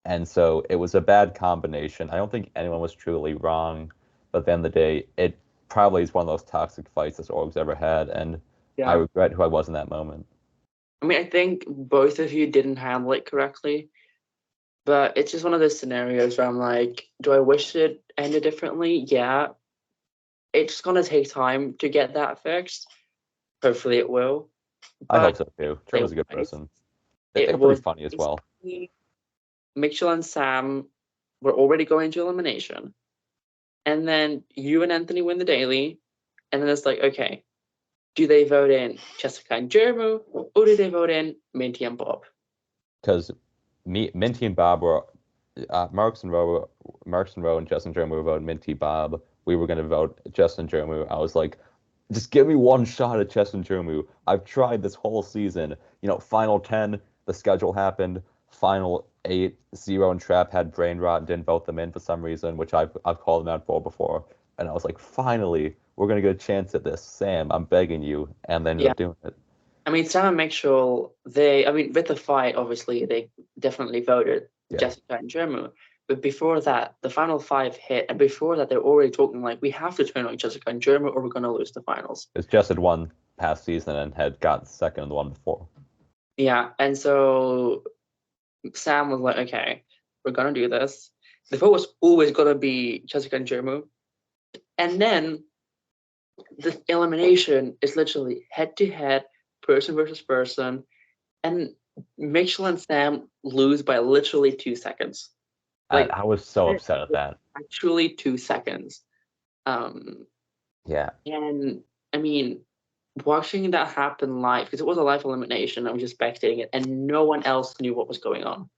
And so it was a bad combination. I don't think anyone was truly wrong, but at the end of the day, it probably is one of those toxic fights this org's ever had, and I yeah. regret who I was in that moment. I mean, I think both of you didn't handle it correctly, but it's just one of those scenarios where I'm like, do I wish it ended differently? Yeah, it's gonna take time to get that fixed. Hopefully, it will. I hope But so too. it Trevor's a good was person. it They're pretty was funny as well. basically Mitchell and Sam were already going to elimination, and then you and Anthony win the daily, and then it's like, okay, do they vote in Jessica and Jeremy, or do they vote in Minty and Bob? Because Minty and Bob were Marks and Rowe and Justin Jeremy were voting Minty Bob. We were gonna vote Justin Jeremy. I was like, just give me one shot at Justin Jeremy. I've tried this whole season. Final 10, the schedule happened. Final 8, Zero and Trap had brain rot and didn't vote them in for some reason, which I've called them out for before. And I was like, finally, we're gonna get a chance at this. Sam, I'm begging you. And they ended Yeah, up doing it. I mean, Sam and Mitchell, with the fight, obviously, they definitely voted Yeah. Jessica and Jeremy. But before that, the final 5 hit, and before that, they're already talking like, we have to turn on Jessica and Jeremy, or we're going to lose the finals. It's just had won past season and had gotten second in the one before. Yeah, and so Sam was like, okay, we're going to do this. The vote was always going to be Jessica and Jeremy. And then the elimination is literally head to head, person versus person. And Mitchell and Sam lose by literally 2 seconds. Like, I was so upset at that. actually 2 seconds. Um, Yeah. and I mean, watching that happen live, because it was a live elimination, I was just spectating it, and no one else knew what was going on.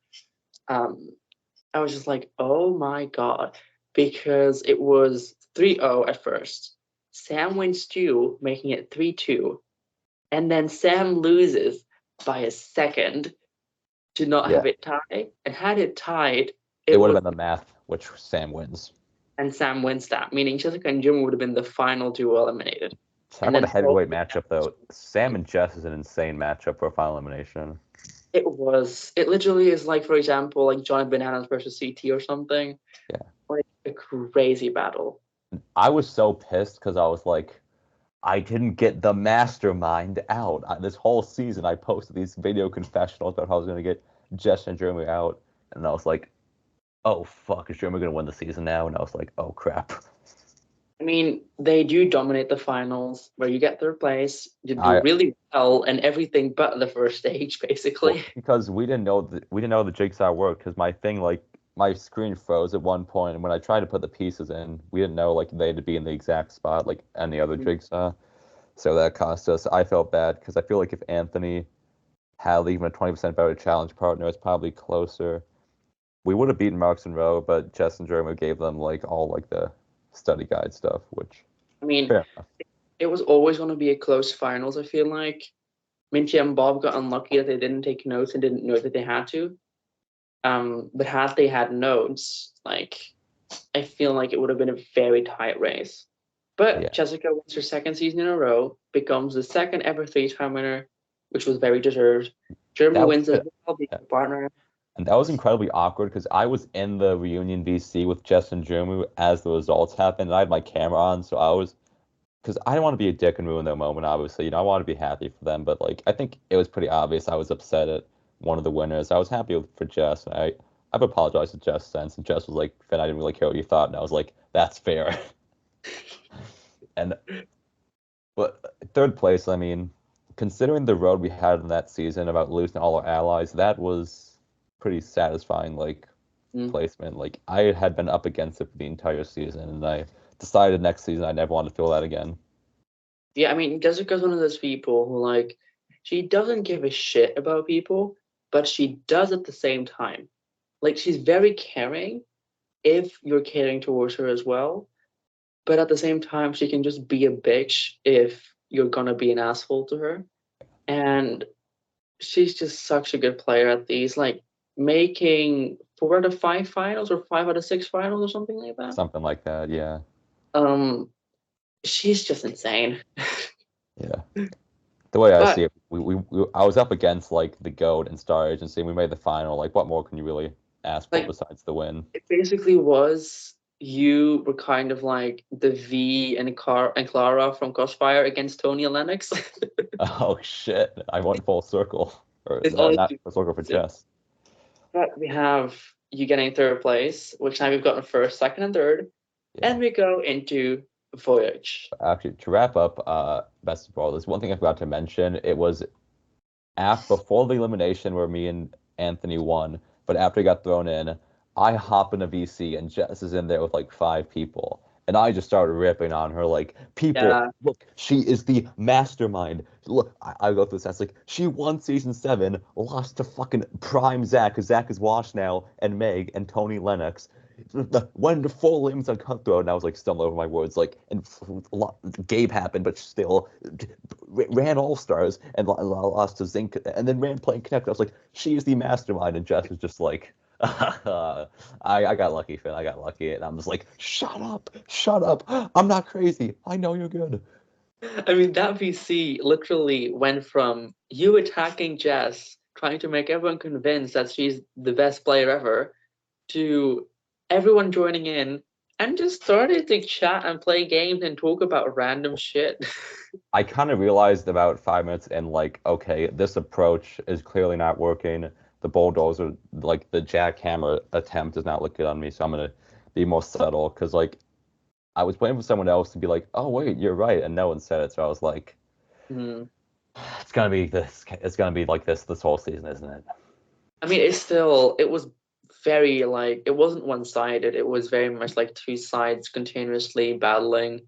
I was just like, oh my God, because it was 3-0 at first. Sam wins 2, making it 3-2. And then Sam loses by a second to not Yeah. have it tied. And had it tied, It it would would, have been the math, which Sam wins. and Sam wins that, meaning Jessica and Jim would have been the final duo eliminated. Talk And about a then both heavyweight matchup, though. Sam and Jess is an insane matchup for final elimination. it literally is like, for example, like Johnny Bananas versus CT or something. Yeah. Like a crazy battle. I was so pissed because I was like, I didn't get the mastermind out. This whole season, I posted these video confessionals about how I was going to get Jess and Jeremy out. And I was like, oh, fuck, is Jeremy going to win the season now? And I was like, oh, crap. I mean, they do dominate the finals where you get third place, you do I really well and everything but the first stage, Well, basically. because we didn't know the jigsaw worked because my thing like my screen froze at one point and when I tried to put the pieces in, we didn't know like they had to be in the exact spot like any other jigsaw. So that cost us. I felt bad because I feel like if Anthony had even a 20% better challenge partner, it's probably closer. We would have beaten Marks and Rowe, but Jess and Jeremy gave them like all like the study guide stuff, which I mean, fair enough. it was always going to be a close finals, I feel like. Minty and Bob got unlucky that they didn't take notes and didn't know that they had to. But had they had notes, like, I feel like it would have been a very tight race. But Yeah. Jessica wins her second season in a row, becomes the second ever 3-time winner, which was very deserved. Jeremy That was wins as good. well, being a partner. And that was incredibly awkward because I was in the reunion VC with Jess and Jeremy as the results happened, and I had my camera on, so because I didn't want to be a dick and ruin their moment, obviously. I want to be happy for them, but like I think it was pretty obvious I was upset at one of the winners. I was happy for Jess, and I've apologized to Jess since, and Jess was like, Finn, I didn't really care what you thought, and I was like, that's fair. And but third place, I mean, considering the road we had in that season about losing all our allies, that was pretty satisfying, like Mm. placement. Like I had been up against it for the entire season, and I decided next season I never want to feel that again. Yeah, I mean, Jessica's one of those people who, like, she doesn't give a shit about people, but she does at the same time. Like, she's very caring if you're caring towards her as well. But at the same time, she can just be a bitch if you're gonna be an asshole to her. And she's just such a good player at these, like making 4 out of 5 finals or 5 out of 6 finals or something like that. Something like that, yeah. Um, she's just insane. Yeah. The way I But see it, I was up against like the GOAT and Star Agency, and we made the final. Like, what more can you really ask for like, besides the win? it basically was, you were kind of like the V and Clara from Crossfire against Tony and Lennox. Oh shit! I went full circle, or It's no, all not full circle for chess. but we have you getting third place, which now we've gotten first, second, and third. Yeah, And we go into Voyage. Actually, to wrap up, best of all, there's one thing I forgot to mention. It was before the elimination where me and Anthony won, but after he got thrown in, I hop in a VC and Jess is in there with like 5 people. And I just started ripping on her like, people, Yeah. look, she is the mastermind. Look, I go through this. That's like, she won season 7, lost to fucking prime Zach, because Zach is washed now, and Meg and Tony Lennox. Went into full limbs on Cutthroat, and I was like stumbling over my words. Like, and Gabe happened, but still ran All Stars and lost to Zinc, and then ran playing Connect. I was like, she is the mastermind, and Jess was just like, I got lucky, Finn. I got lucky, and I'm just like, shut up. I'm not crazy. I know you're good. I mean, that VC literally went from you attacking Jess, trying to make everyone convinced that she's the best player ever, to everyone joining in and just started to chat and play games and talk about random shit. I kind of realized about 5 minutes in, like, okay, this approach is clearly not working. The bulldozer, like the jackhammer attempt, does not look good on me, so I'm gonna be more subtle. Because like I was waiting for someone else to be like, "Oh wait, you're right," and no one said it, so I was like, Hmm. "It's gonna be this. It's gonna be like this whole season, isn't it?" I mean, it was very like, it wasn't one-sided. It was very much like two sides continuously battling,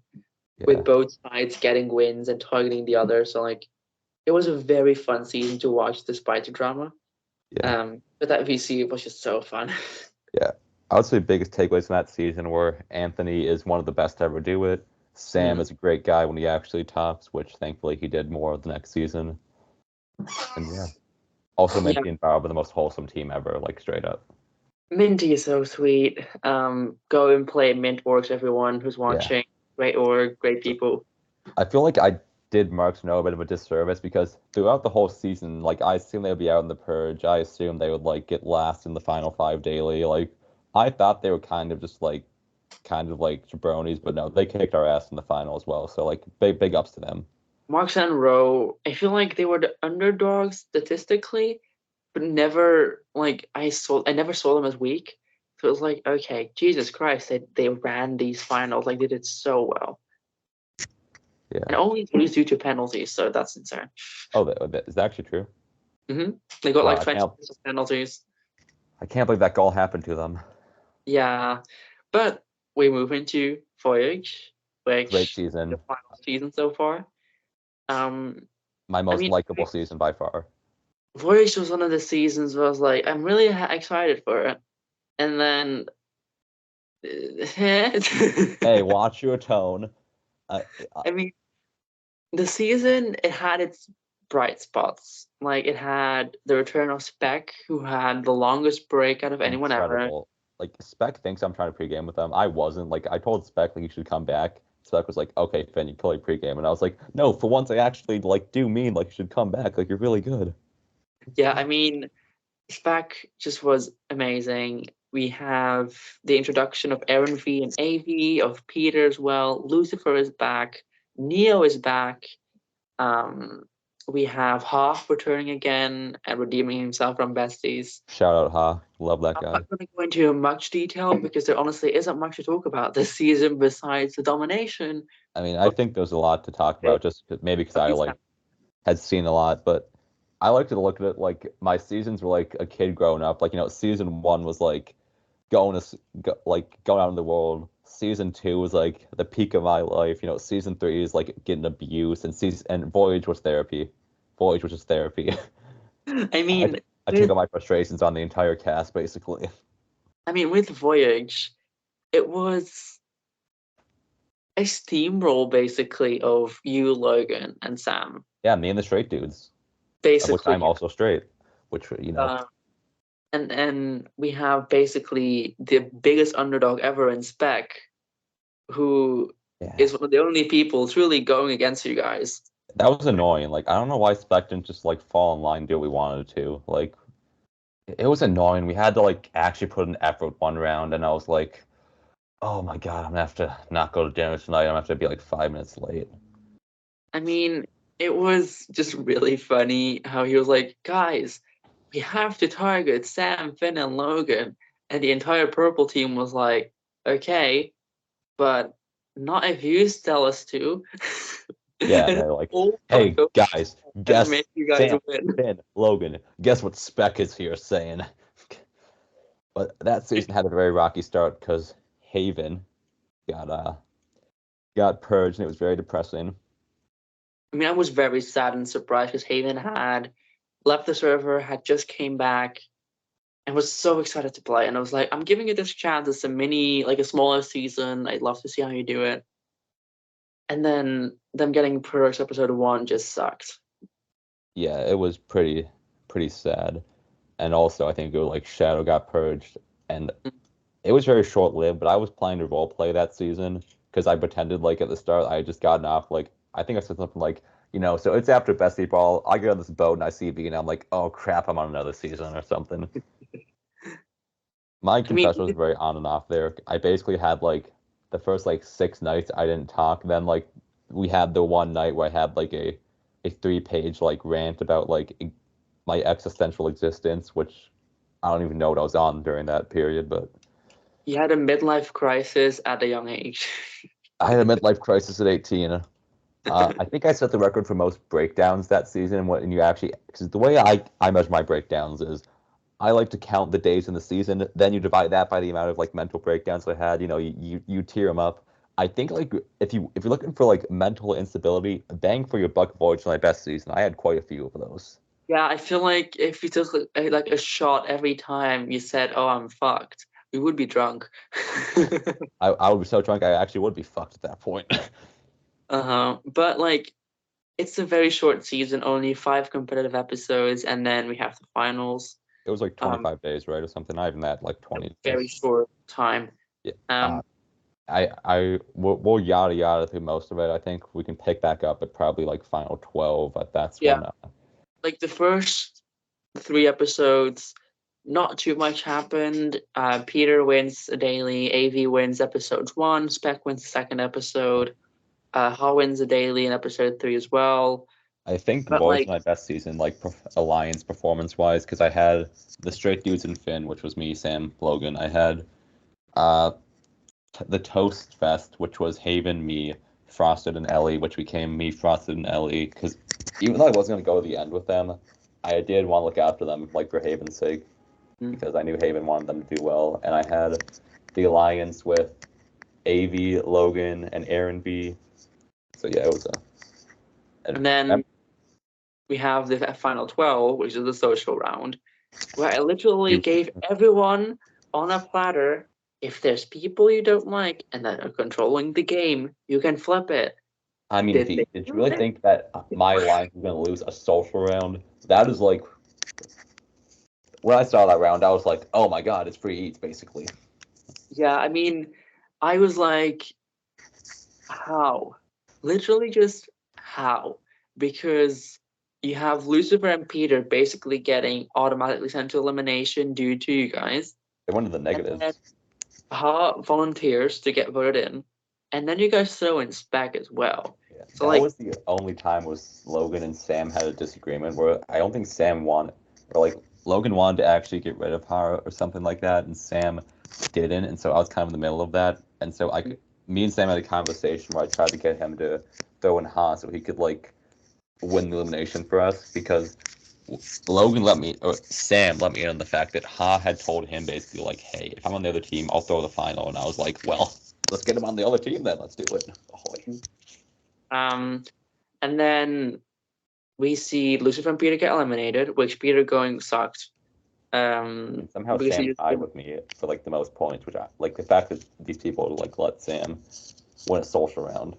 with Yeah, both sides getting wins and targeting the other. So like, it was a very fun season to watch despite the drama. yeah, But that VC was just so fun. yeah. I would say biggest takeaways from that season were Anthony is one of the best to ever do it. Sam Hmm. is a great guy when he actually talks, which thankfully he did more the next season. And yeah. Also, Yeah, Minty and Barb are the most wholesome team ever, like straight up. Minty is so sweet. Go and play Mint Works, everyone who's Yeah. watching. Great org, great people. I feel like I did Mark Snow a bit of a disservice because throughout the whole season, like I assumed they would be out in the purge. I assumed they would like get last in the final 5 daily. Like I thought they were kind of like jabronis, but no, they kicked our ass in the final as well. So like big ups to them. Marks and Rowe, I feel like they were the underdogs statistically, but never like I never saw them as weak. So it was like, okay, Jesus Christ, they ran these finals, like they did so well. And Yeah. only lose due to penalties, so that's insane. Oh, is that actually true? They got Wow, like 20 penalties. I can't believe that goal happened to them. Yeah. But we move into Voyage, Great which the season. final season so far. Um, My I most mean, likable season by far. Voyage was one of the seasons where I was like, I'm really excited for it. And then Hey, watch your tone. Uh, uh, I mean, the season, it had its bright spots. Like it had the return of Spec, who had the longest break out of anyone ever. incredible. Like Spec thinks I'm trying to pregame with them. I wasn't. Like I told Spec like you should come back. Spec was like, okay, Finn, you play pregame, and I was like, no, for once I actually like do mean like you should come back. Like you're really good. Yeah, I mean, Spec just was amazing. We have the introduction of Aaron V and AV, of Peter as well. Lucifer is back. Neo is back. Um, we have Hoff returning again and redeeming himself from Besties. Shout out, Ha. Love that I'm guy. not going to go into much detail because there honestly isn't much to talk about this season besides the domination I mean, I of think there's a lot to talk the about just maybe because of I these. like had seen a lot, but I like to look at it like my seasons were like a kid growing up. Like, season 1 was like going out in the world. Season 2 was like the peak of my life. Season 3 is like getting abused, and Voyage was therapy. Voyage was just therapy. I I mean, I took with out my frustrations on the entire cast basically. with Voyage, it was a steamroll basically of you, Logan, and Sam. Yeah, me and the straight dudes, of which I'm Basically, also straight. Which uh, and we have basically the biggest underdog ever in Spec, who yeah, is one of the only people truly going against you guys. that was annoying. Like I don't know why Spec didn't just like fall in line and do what we wanted to. Like it was annoying. We had to like actually put an effort one round, and I was like, oh my God, I'm gonna have to not go to dinner tonight. I'm gonna have to be like 5 minutes late. I mean, it was just really funny how he was like, guys, we have to target Sam, Finn, and Logan. And the entire purple team was like, okay, but not if you tell us to. Yeah, And they're like, all hey go guys, and guess make you guys Sam, win. Finn, Logan, guess what Spec is here saying? But that season had a very rocky start because Haven got got purged and it was very depressing. I mean, I was very sad and surprised because Haven had left the server, had just came back, and was so excited to play. And I was like, I'm giving it this chance. It's a mini, like a smaller season. I'd love to see how you do it. And then them getting purged episode 1 just sucked. Yeah, it was pretty sad. And also I think it was like Shadow got purged and it was very short lived, but I was playing to role play that season because I pretended like at the start I had just gotten off like I think I said something like, so it's after Bestie Ball, I get on this boat and I see V and I'm like, oh crap, I'm on another season or something. My I mean, confession was very on and off there. I basically had like the first like 6 nights I didn't talk. Then like we had the one night where I had like a 3 page like rant about like my existential existence, which I don't even know what I was on during that period, but you had a midlife crisis at a young age. I had a midlife crisis at 18. I think I set the record for most breakdowns that season. When you actually, because the way I measure my breakdowns is I like to count the days in the season. Then you divide that by the amount of like mental breakdowns I had. You tier them up. I think like if you're looking for like mental instability, bang for your buck Voyage my best season. I had quite a few of those. Yeah, I feel like if you took like a shot every time you said, "Oh, I'm fucked," we would be drunk. I would be so drunk I actually would be fucked at that point. Uh-huh. But like it's a very short season, only 5 competitive episodes, and then we have the finals. It was like Um, 25 days, right, or something. Not even that, like a 20 very days. short time. Yeah. Um, We'll yada yada through most of it. I think we can pick back up at probably like final 12. But that's yeah, when like the first 3 episodes, not too much happened. Peter wins a daily, AV wins episode 1, Spec wins the second episode, Ha wins a daily in episode 3 as well. I think But Void's like, my best season, like alliance performance wise, because I had the straight dudes and Finn, which was me, Sam, Logan. I had uh the Toast Fest, which was Haven, me, Frosted, and Ellie, which became me, Frosted, and Ellie. Because even though I wasn't gonna go to the end with them, I did want to look after them, like for Haven's sake, mm, because I knew Haven wanted them to do well, and I had the alliance with AV, Logan, and Aaron B. So yeah, it was and then we have the final 12, which is the social round, where I literally gave everyone on a platter. If there's people you don't like and that are controlling the game, you can flip it. I mean, Did they V, did you do really it? think that my alliance was going to lose a social round? That is like, when I saw that round, I was like, oh my god, it's free eats, basically. Yeah, I mean, I was like, how? Literally just how? Because you have Lucifer and Peter basically getting automatically sent to elimination due to you guys. They went to the And then negatives. Ha volunteers to get voted in. And then you guys throw in Spec as well. Yeah, So that like, was the only time was Logan and Sam had a disagreement where I don't think Sam wanted, or like Logan wanted to actually get rid of Hara or something like that, and Sam didn't, and so I was kind of in the middle of that, and so me and Sam had a conversation where I tried to get him to throw in Ha so he could like win the elimination for us because Logan let me, or Sam let me in on the fact that Ha had told him basically like, hey, if I'm on the other team, I'll throw the final, and I was like, well, let's get him on the other team then, let's do it. Holy. um, and then we see Lucifer and Peter get eliminated, which Peter going sucked. And somehow Because he Sam just tied with me for like the most points, which I like the fact that these people like let Sam win a social round.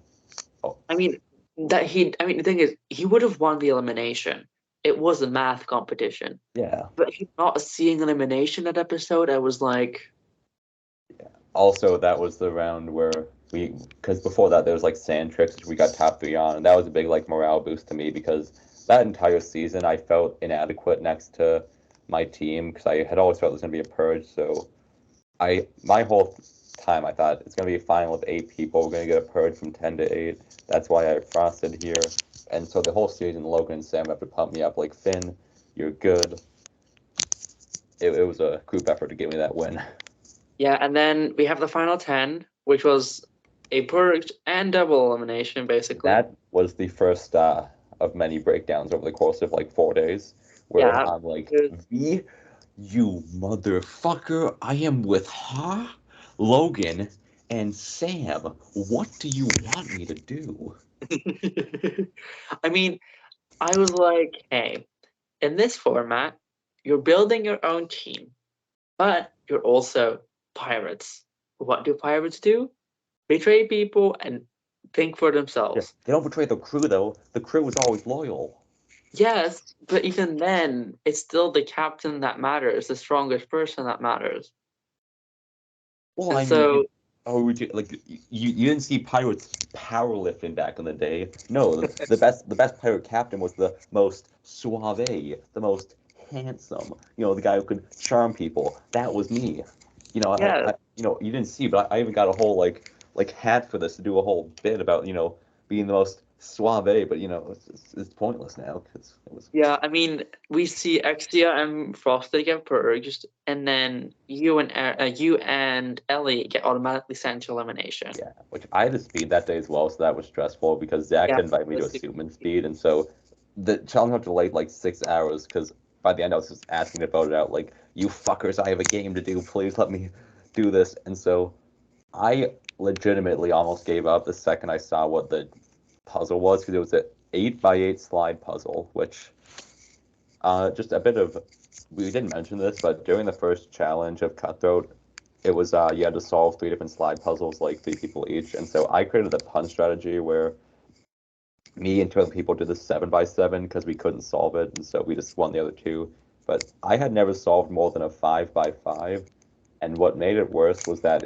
Oh, I mean I mean the thing is he would have won the elimination. It was a math competition. yeah. But him not seeing elimination that episode, I was like, Yeah. Also, that was the round where because before that there was like sand tricks, which we got top 3 on, and that was a big like morale boost to me because that entire season I felt inadequate next to my team because I had always felt there's gonna be a purge. So my whole time I thought it's gonna be a final of 8 people. We're gonna get a purge from 10 to 8. That's why I frosted here. And so the whole season, Logan and Sam have to pump me up like Finn, you're good. It was a group effort to give me that win. yeah, and then we have the final 10, which was a purged and double elimination, basically. That was the first of many breakdowns over the course of like 4 days, where Yeah, I'm like, because V, you motherfucker, I am with Ha, Logan, and Sam. What do you want me to do? I mean, I was like, hey, in this format, you're building your own team, but you're also pirates. What do pirates do? Betray people and think for Yeah, themselves. they don't betray the crew though. The crew is always loyal. Yes, but even then, it's still the captain that matters, the strongest person that matters. Well, And I mean, so, oh, like you didn't see pirates powerlifting back in the day. No, the best pirate captain was the most suave, the most handsome. The guy who could charm people. That was me. yeah, You didn't see, but I even got a whole like hat for this to do a whole bit about being the most suave. But it's pointless now because it was. yeah. I mean, we see Exia and Frosty get purged, and then you and Ellie get automatically sent to elimination. Yeah, which I had to speed that day as well, so that was stressful because Zach Yeah, had invited me to a that's human speed, and so the challenge got delayed like 6 hours because by the end I was just asking to vote it out, like, you fuckers, I have a game to do, please let me do this. And so I legitimately almost gave up the second I saw what the puzzle was because it was an 8x8 slide puzzle, which just a bit of we didn't mention this, but during the first challenge of Cutthroat, it was you had to solve three different slide puzzles, like three people each. And so I created a pun strategy where me and two other people did the 7x7 because we couldn't solve it, and so we just won the other two. But I had never solved more than a 5x5, and what made it worse was that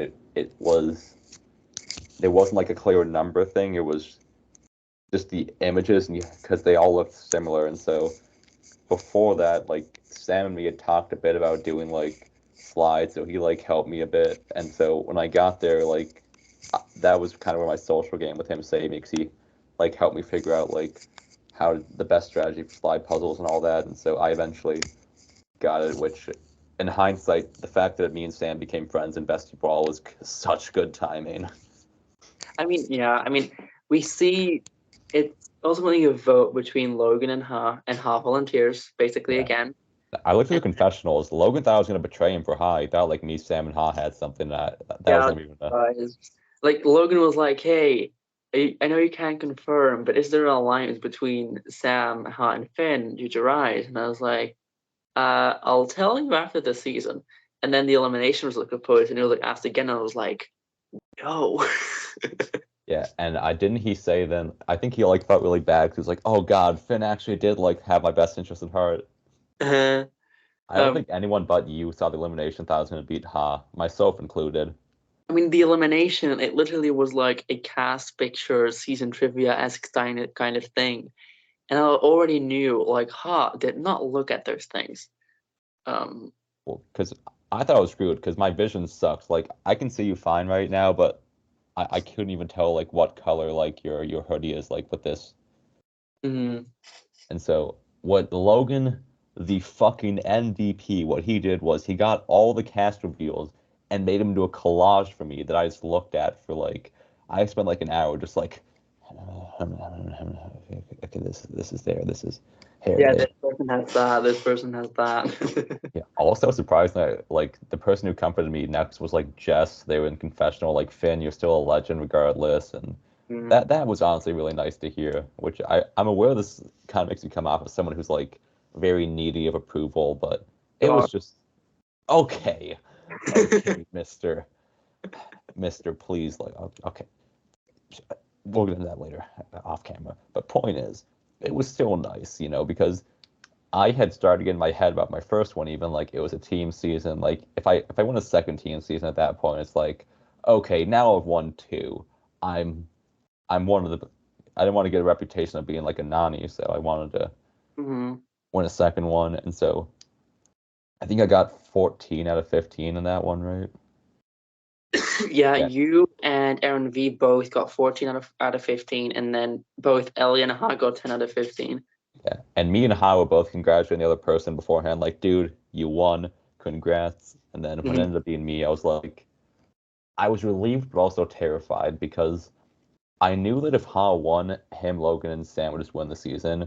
there wasn't like a clear number thing. It was just the images, and because they all looked similar, and so before that, like Sam and me had talked a bit about doing like slides, so he like helped me a bit. And so when I got there, like that was kind of where my social game with him saved me, because he like helped me figure out like how the best strategy for slide puzzles and all that. And so I eventually got it, which in hindsight, the fact that me and Sam became friends in Bestie Brawl was such good timing. I mean, yeah, I mean, we see it's ultimately a vote between Logan and Ha volunteers, basically Yeah. again. I looked at the And confessionals. Logan thought I was gonna betray him for Ha. He thought like me, Sam, and Ha had something that yeah, wasn't even a. guys, like Logan was like, "Hey, I know you can't confirm, but is there an alliance between Sam, Ha, and Finn due to Rise?" And I was like, I'll tell you after the season." And then the elimination was like proposed, and it was like asked again, and I was like, "No." Yeah, and I didn't he say then I think he like felt really bad because he was like, oh God, Finn actually did like have my best interest at heart. Uh, I don't um, think anyone but you saw the elimination thought I was gonna beat Ha, myself included. I mean, the elimination, it literally was like a cast picture, season trivia-esque kind of thing. And I already knew, like, Ha did not look at those things. Um, Well, because I thought I was screwed because my vision sucks. Like I can see you fine right now, but I couldn't even tell like what color like your hoodie is like with this. mm, And so what Logan, the fucking MVP, what he did was he got all the cast reveals and made him do a collage for me that I just looked at for like I spent like an hour just like okay, this is there, this is here, yeah, there. this person has that, this person has that. Yeah. Also surprised that like the person who comforted me next was like Jess. They were in confessional, like Finn, you're still a legend regardless, and Mm, that was honestly really nice to hear. Which I'm aware this kind of makes me come off as someone who's like very needy of approval, but it was God. just okay, okay, Mister, please, like okay, we'll get into that later off camera. But point is, it was still nice, because I had started getting my head about my first one, even like it was a team season. Like if I win a second team season at that point, it's like, okay, now I've won two. I'm I'm one of the I didn't want to get a reputation of being like a nanny, so I wanted to Mhm. win a second one. And so I think I got 14 out of 15 in that one, right? Yeah, Yeah. you and Aaron V both got 14 out of 15, and then both Ellie and Ha got 10 out of 15. Yeah. And me and Ha were both congratulating the other person beforehand, like, dude, you won. Congrats. And then when it Mhm. ended up being me, I was like, I was relieved but also terrified because I knew that if Ha won, him, Logan, and Sam would just win the season.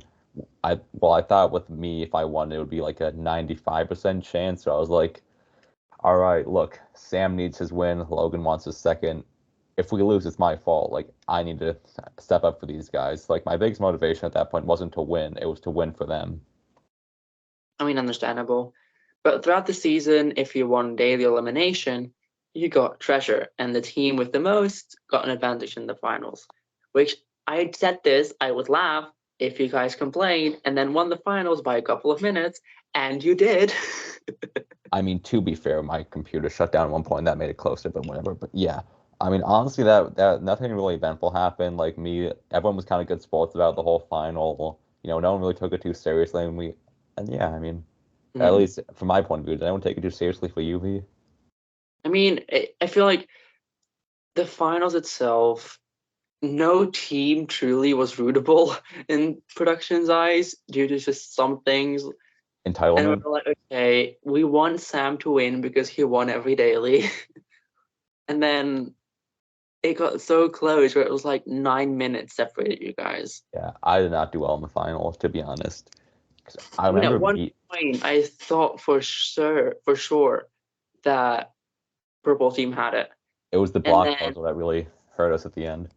I thought with me, if I won, it would be like a 95% chance. So I was like, all right, look, Sam needs his win. Logan wants his second. If we lose, it's my fault. Like, I need to step up for these guys. Like, my biggest motivation at that point wasn't to win, it was to win for them. I mean, understandable. But throughout the season, if you won daily elimination, you got treasure, and the team with the most got an advantage in the finals. Which I said this, I would laugh if you guys complained and then won the finals by a couple of minutes, and you did. I mean, to be fair, my computer shut down at one point. That made it closer, but whatever. But yeah, I mean, honestly, that nothing really eventful happened. Like me, everyone was kind of good sports about the whole final. No one really took it too seriously, and yeah, I mean, at Mhm. least from my point of view, did anyone take it too seriously for you, V? I mean, I feel like the finals itself, no team truly was rootable in production's eyes due to just some things. And Entitlement. we're like, okay, we want Sam to win because he won every daily. And then it got so close where it was like 9 minutes separated you guys. Yeah, I did not do well in the finals, to be honest. 'Cause I I mean, at remember one me. point, I thought for sure that purple team had it. It was the And block then, puzzle that really hurt us at the end.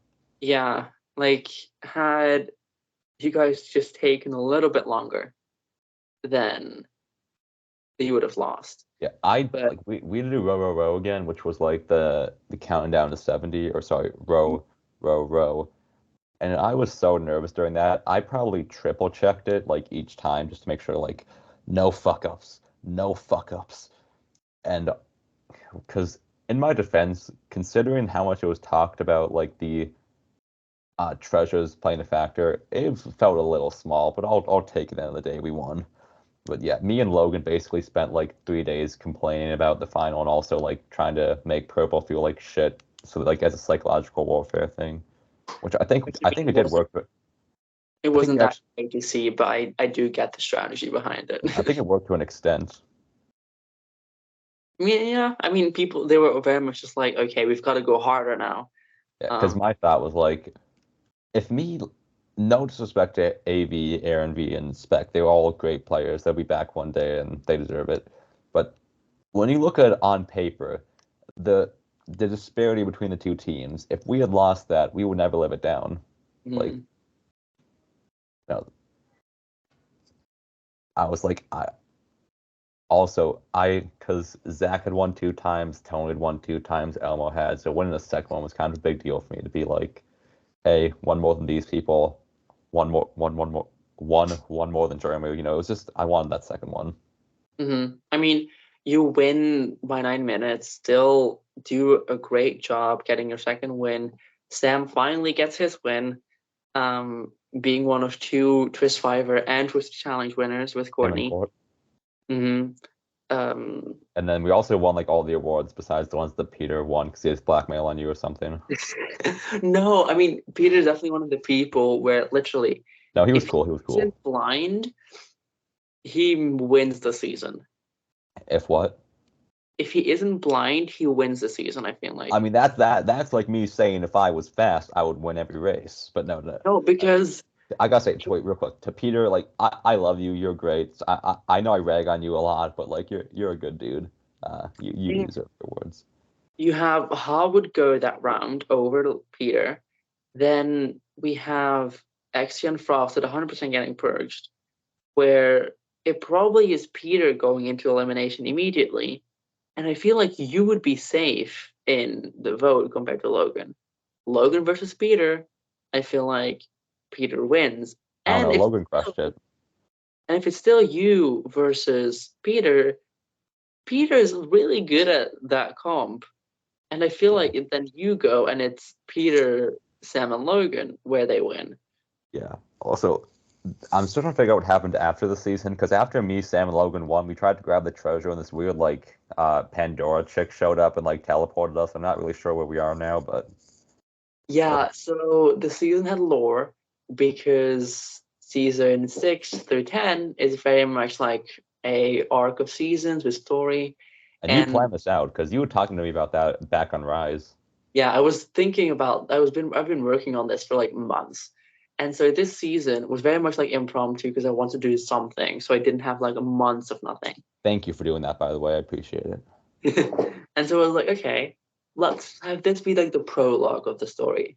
yeah, like, had you guys just taken a little bit longer, then you would have lost. Yeah, I But like we had to do row row row again, which was like the countdown down to 70, or sorry, row row row. And I was so nervous during that. I probably triple checked it like each time just to make sure like no fuck ups, no fuck ups. And because in my defense, considering how much it was talked about, like the treasures playing a factor, it felt a little small, but I'll take it at the end of the day we won. But yeah, me and Logan basically spent like 3 days complaining about the final and also like trying to make Purple feel like shit. So like as a psychological warfare thing, which I think which, I I mean, think it did work. But it I think wasn't we that actually great to see, but I do get the strategy behind it. I think it worked to an extent. I mean, yeah, I mean, people, they were very much just like, okay, we've got to go harder now. Yeah, because Um, my thought was like, if me, no disrespect to AV, Aaron V, and Spec, they were all great players. They'll be back one day and they deserve it. But when you look at it on paper, the the disparity between the two teams, if we had lost that, we would never live it down. Like, mm, no, I was like, because Zach had won 2 times, Tony had won 2 times, Elmo had, so winning the second one was kind of a big deal for me to be like, hey, one more than these people, one more than Jeremy. It was just I wanted that second one. I mean, you win by 9 minutes, still do a great job getting your second win. Sam finally gets his win, being one of two Twist Fiver and Twist Challenge winners with Him and Courtney. Court. hmm Um, And then we also won like all the awards besides the ones that Peter won because he has blackmail on you or something. no, I mean, Peter's definitely one of the people where literally, No, he was if he cool. He was isn't cool. blind, he wins the season. If what? If he isn't blind, he wins the season, I feel I like. mean, that's like me saying if I was fast, I would win every race. But no, no. No, because I gotta say, wait, real quick, to Peter, like I love you. You're great. I know I rag on you a lot, but like you're a good dude. You deserve rewards. you have Harwood go that round over to Peter. Then we have Exia and Frost at 100% getting purged, where it probably is Peter going into elimination immediately. And I feel like you would be safe in the vote compared to Logan. Logan versus Peter, I feel like Peter wins. I don't know. And if Logan crushed it. and if it's still you versus Peter, Peter is really good at that comp. And I feel Yeah. like then you go and it's Peter, Sam, and Logan where they win. Yeah. Also, I'm still trying to figure out what happened after the season because after me, Sam, and Logan won, we tried to grab the treasure and this weird like Pandora chick showed up and like teleported us. I'm not really sure where we are now, but what? Yeah, so the season had lore because season 6 through 10 is very much like a arc of seasons with story. And you And planned this out because you were talking to me about that back on Rise. yeah, I was thinking about I've been working on this for like months. And so this season was very much like impromptu because I wanted to do something. So I didn't have like a month of nothing. Thank you for doing that, by the way. I appreciate it. And so I was like, okay, let's have this be like the prologue of the story.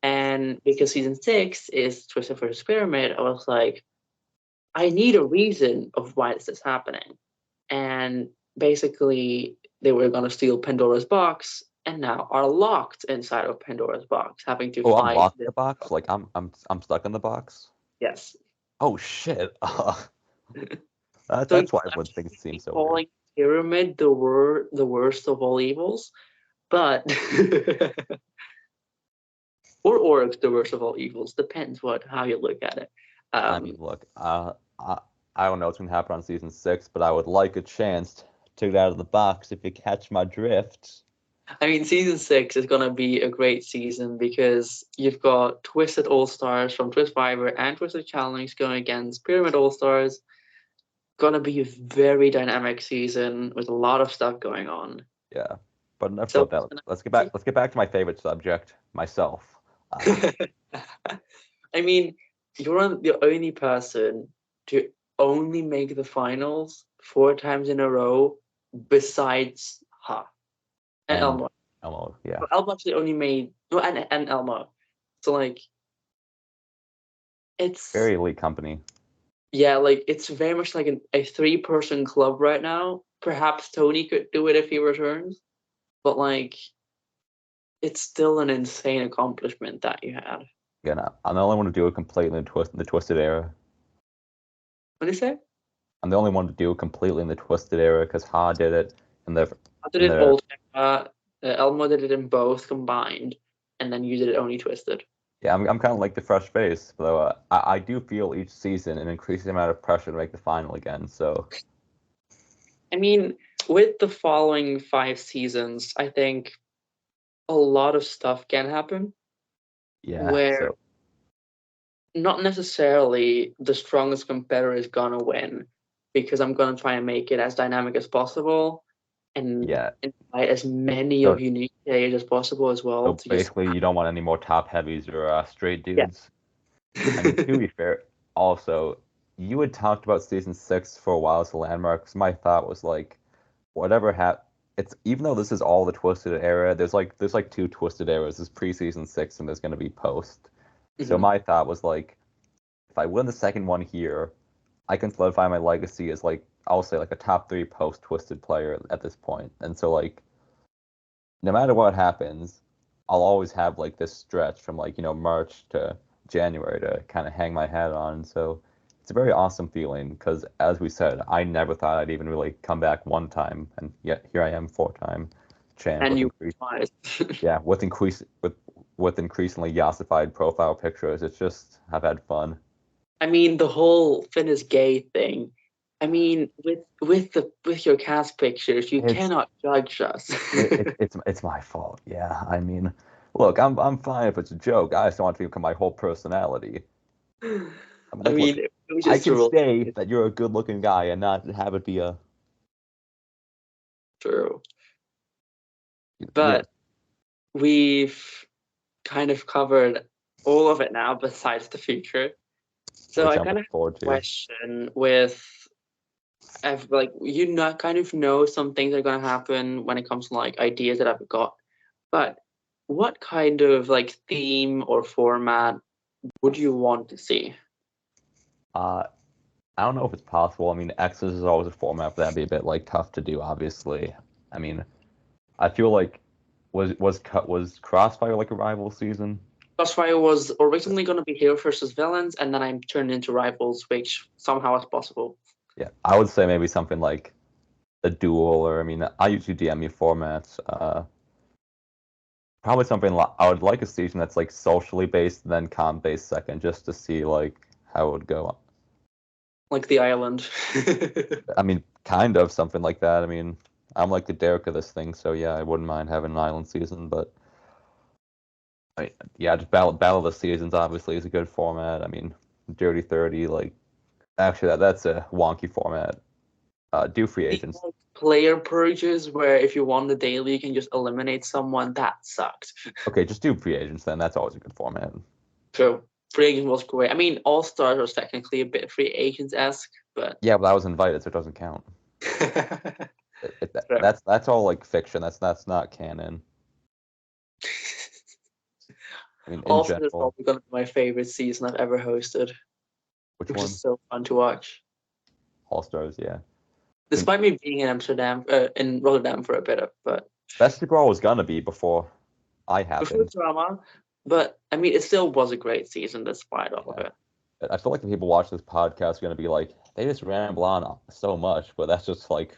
And because season 6 is Twisted versus Pyramid, I was like, I need a reason of why this is happening. And basically, they were going to steal Pandora's box and now are locked inside of Pandora's box, having to Oh, I'm fight locked in this. the box. Like I'm stuck in the box. Yes. Oh shit. So That's why I'm everyone thinks it seems so weird. calling Pyramid the worst of all evils, but or orcs the worst of all evils, depends what how you look at it. I mean, Um, look, I don't know what's gonna happen on season 6, but I would like a chance to get out of the box if you catch my drift. I mean, season 6 is gonna be a great season because you've got Twisted All Stars from Twist Fiber and Twisted Challenge going against Pyramid All Stars. Gonna be a very dynamic season with a lot of stuff going on. Yeah, but enough So about that. Let's get back. Let's get back to my favorite subject, myself. Uh, I mean, you're the only person to only make the finals 4 times in a row besides Ha and and Elmo. Elmo, yeah, Elmo actually only made no and Elmo. So like it's very elite company. yeah, like it's very much like a 3-person club right now. Perhaps Tony could do it if he returns, but like it's still an insane accomplishment that you had. Again, I'm the only one to do it completely in the Twisted era. What do you say? I'm the only one to do it completely in the Twisted era because Ha did it in the I did in it the all. Elmo did it in both combined, and then you did it only twisted. Yeah, I'm kind of like the fresh face, though. I do feel each season an increasing amount of pressure to make the final again. So I mean, with the following 5 seasons, I think a lot of stuff can happen yeah, where so not necessarily the strongest competitor is gonna win because I'm gonna try and make it as dynamic as possible and yeah, invite as many so of unique players as possible as well so to just basically, you don't want any more top heavies or straight yeah. dudes. I mean, to be fair, also you had talked about season 6 for a while as a landmark. 'Cause my thought was like, whatever hap it's even though this is all the Twisted era, there's like two Twisted eras. There's pre-season 6 and there's gonna be post. So Mhm. my thought was like, if I win the second one here, I can solidify my legacy as like I'll say like a top 3 post Twisted player at this point. And so like no matter what happens, I'll always have like this stretch from like, March to January to kind of hang my hat on. So it's a very awesome feeling because as we said, I never thought I'd even really come back one time, and yet here I am 4-time champ And with you increase realize. yeah, with increasingly yassified profile pictures. It's just I've had fun. I mean, the whole Finn is gay thing. I mean, with your cast pictures, you It's cannot judge us. it's my fault. Yeah, I mean, look, I'm fine if it's a joke. I just don't want it to become my whole personality. I mean, I like, mean, look, it was I just a can real say that you're a good-looking guy and not have it be a true. you're, But we've kind of covered all of it now, besides the future. So which I I'm kind looking of have forward a to. question with, I've like you not kind of know some things are gonna happen when it comes to like ideas that I've got, but what kind of like theme or format would you want to see? Uh, I don't know if it's possible. I mean, X's is always a format, but that'd be a bit like tough to do, obviously. I mean, I feel like was Crossfire like a rival season? Crossfire was originally going to be hero versus villains, and then I'm turned into rivals, which somehow is possible. Yeah, I would say maybe something like a duel, or I mean, I usually DMU formats. Probably something I would like a season that's like socially based, then comp based second, just to see like how it would go. Like the island. I mean, kind of something like that. I mean, I'm like the Derek of this thing, so yeah, I wouldn't mind having an island season, but yeah, just battle of the seasons obviously is a good format. I mean, Dirty 30, like actually that's a wonky format. Do free agents. Like player purges where if you won the daily, you can just eliminate someone. That sucked. Okay, just do free agents then. That's always a good format. So free agent was great. I mean, All Stars was technically a bit free agents esque, but Yeah, but I was invited, so it doesn't count. so, That's all like fiction. That's not canon. I mean, in All Stars is general, probably gonna be my favorite season I've ever hosted. which It was one? just so fun to watch. All Stars, yeah. I mean, Despite me being in Amsterdam, in Rotterdam for a bit of, but basketball was gonna be before I before happened. drama. But I mean, it still was a great season despite all of Yeah. it. I feel like the people watching this podcast are gonna be like, they just ramble on so much, but that's just like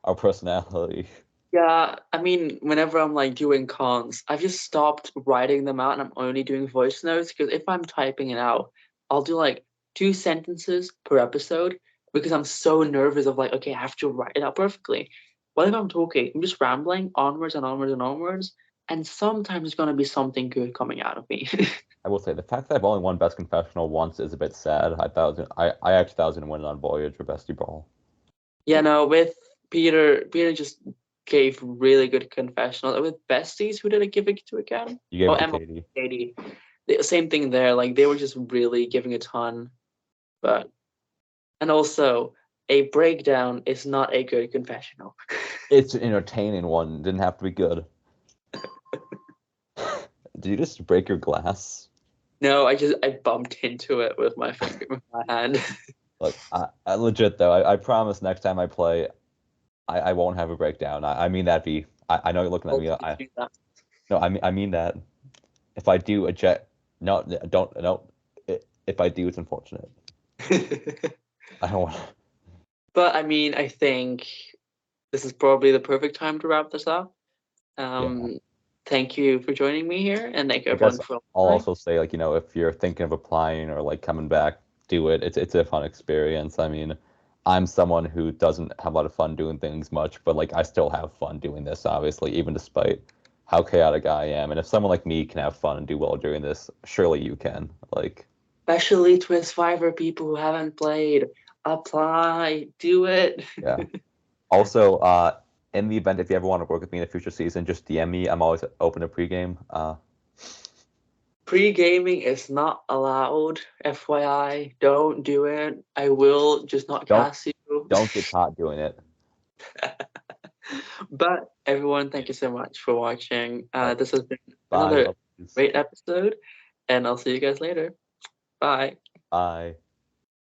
our personality. Yeah, I mean, whenever I'm like doing cons, I've just stopped writing them out and I'm only doing voice notes because if I'm typing it out, I'll do like 2 sentences per episode because I'm so nervous of like, okay, I have to write it out perfectly. What if I'm talking? I'm just rambling onwards and onwards and onwards, and sometimes it's gonna be something good coming out of me. I will say the fact that I've only won Best Confessional once is a bit sad. I actually thought I was gonna win it on Voyage or Bestie Brawl. Yeah, no, with Peter just gave really good confessional. With Besties, who did I give it to again? You gave Oh, it to Emma, Katie. Katie. Same thing there. Like they were just really giving a ton, but and also a breakdown is not a good confessional. It's an entertaining one. Didn't have to be good. Did you just break your glass? No, I bumped into it with my finger with my hand. Look, I legit though. I promise next time I play, I won't have a breakdown. I mean that be. I know you're looking at I'll me. teach you that. No, I mean that. If I do eject, no, don't no. If I do, it's unfortunate. I don't want. But I mean, I think this is probably the perfect time to wrap this up. Yeah. Um, Thank you for joining me here, and thank you I guess everyone for I'll listening. also say like if you're thinking of applying or like coming back, do it. It's a fun experience. I mean, I'm someone who doesn't have a lot of fun doing things much, but like I still have fun doing this, obviously, even despite how chaotic I am. And if someone like me can have fun and do well doing this, surely you can. Like, Especially Twist Fiverr people who haven't played. Apply, do it. yeah. Also, in the event if you ever want to work with me in a future season, just DM me. I'm always open to pregame. Pre-gaming is not allowed, FYI. Don't do it. I will just not Don't cast you. don't get caught doing it. But everyone, thank you so much for watching. All right. This has been Bye. another Love yous. great episode, and I'll see you guys later. Bye. Bye.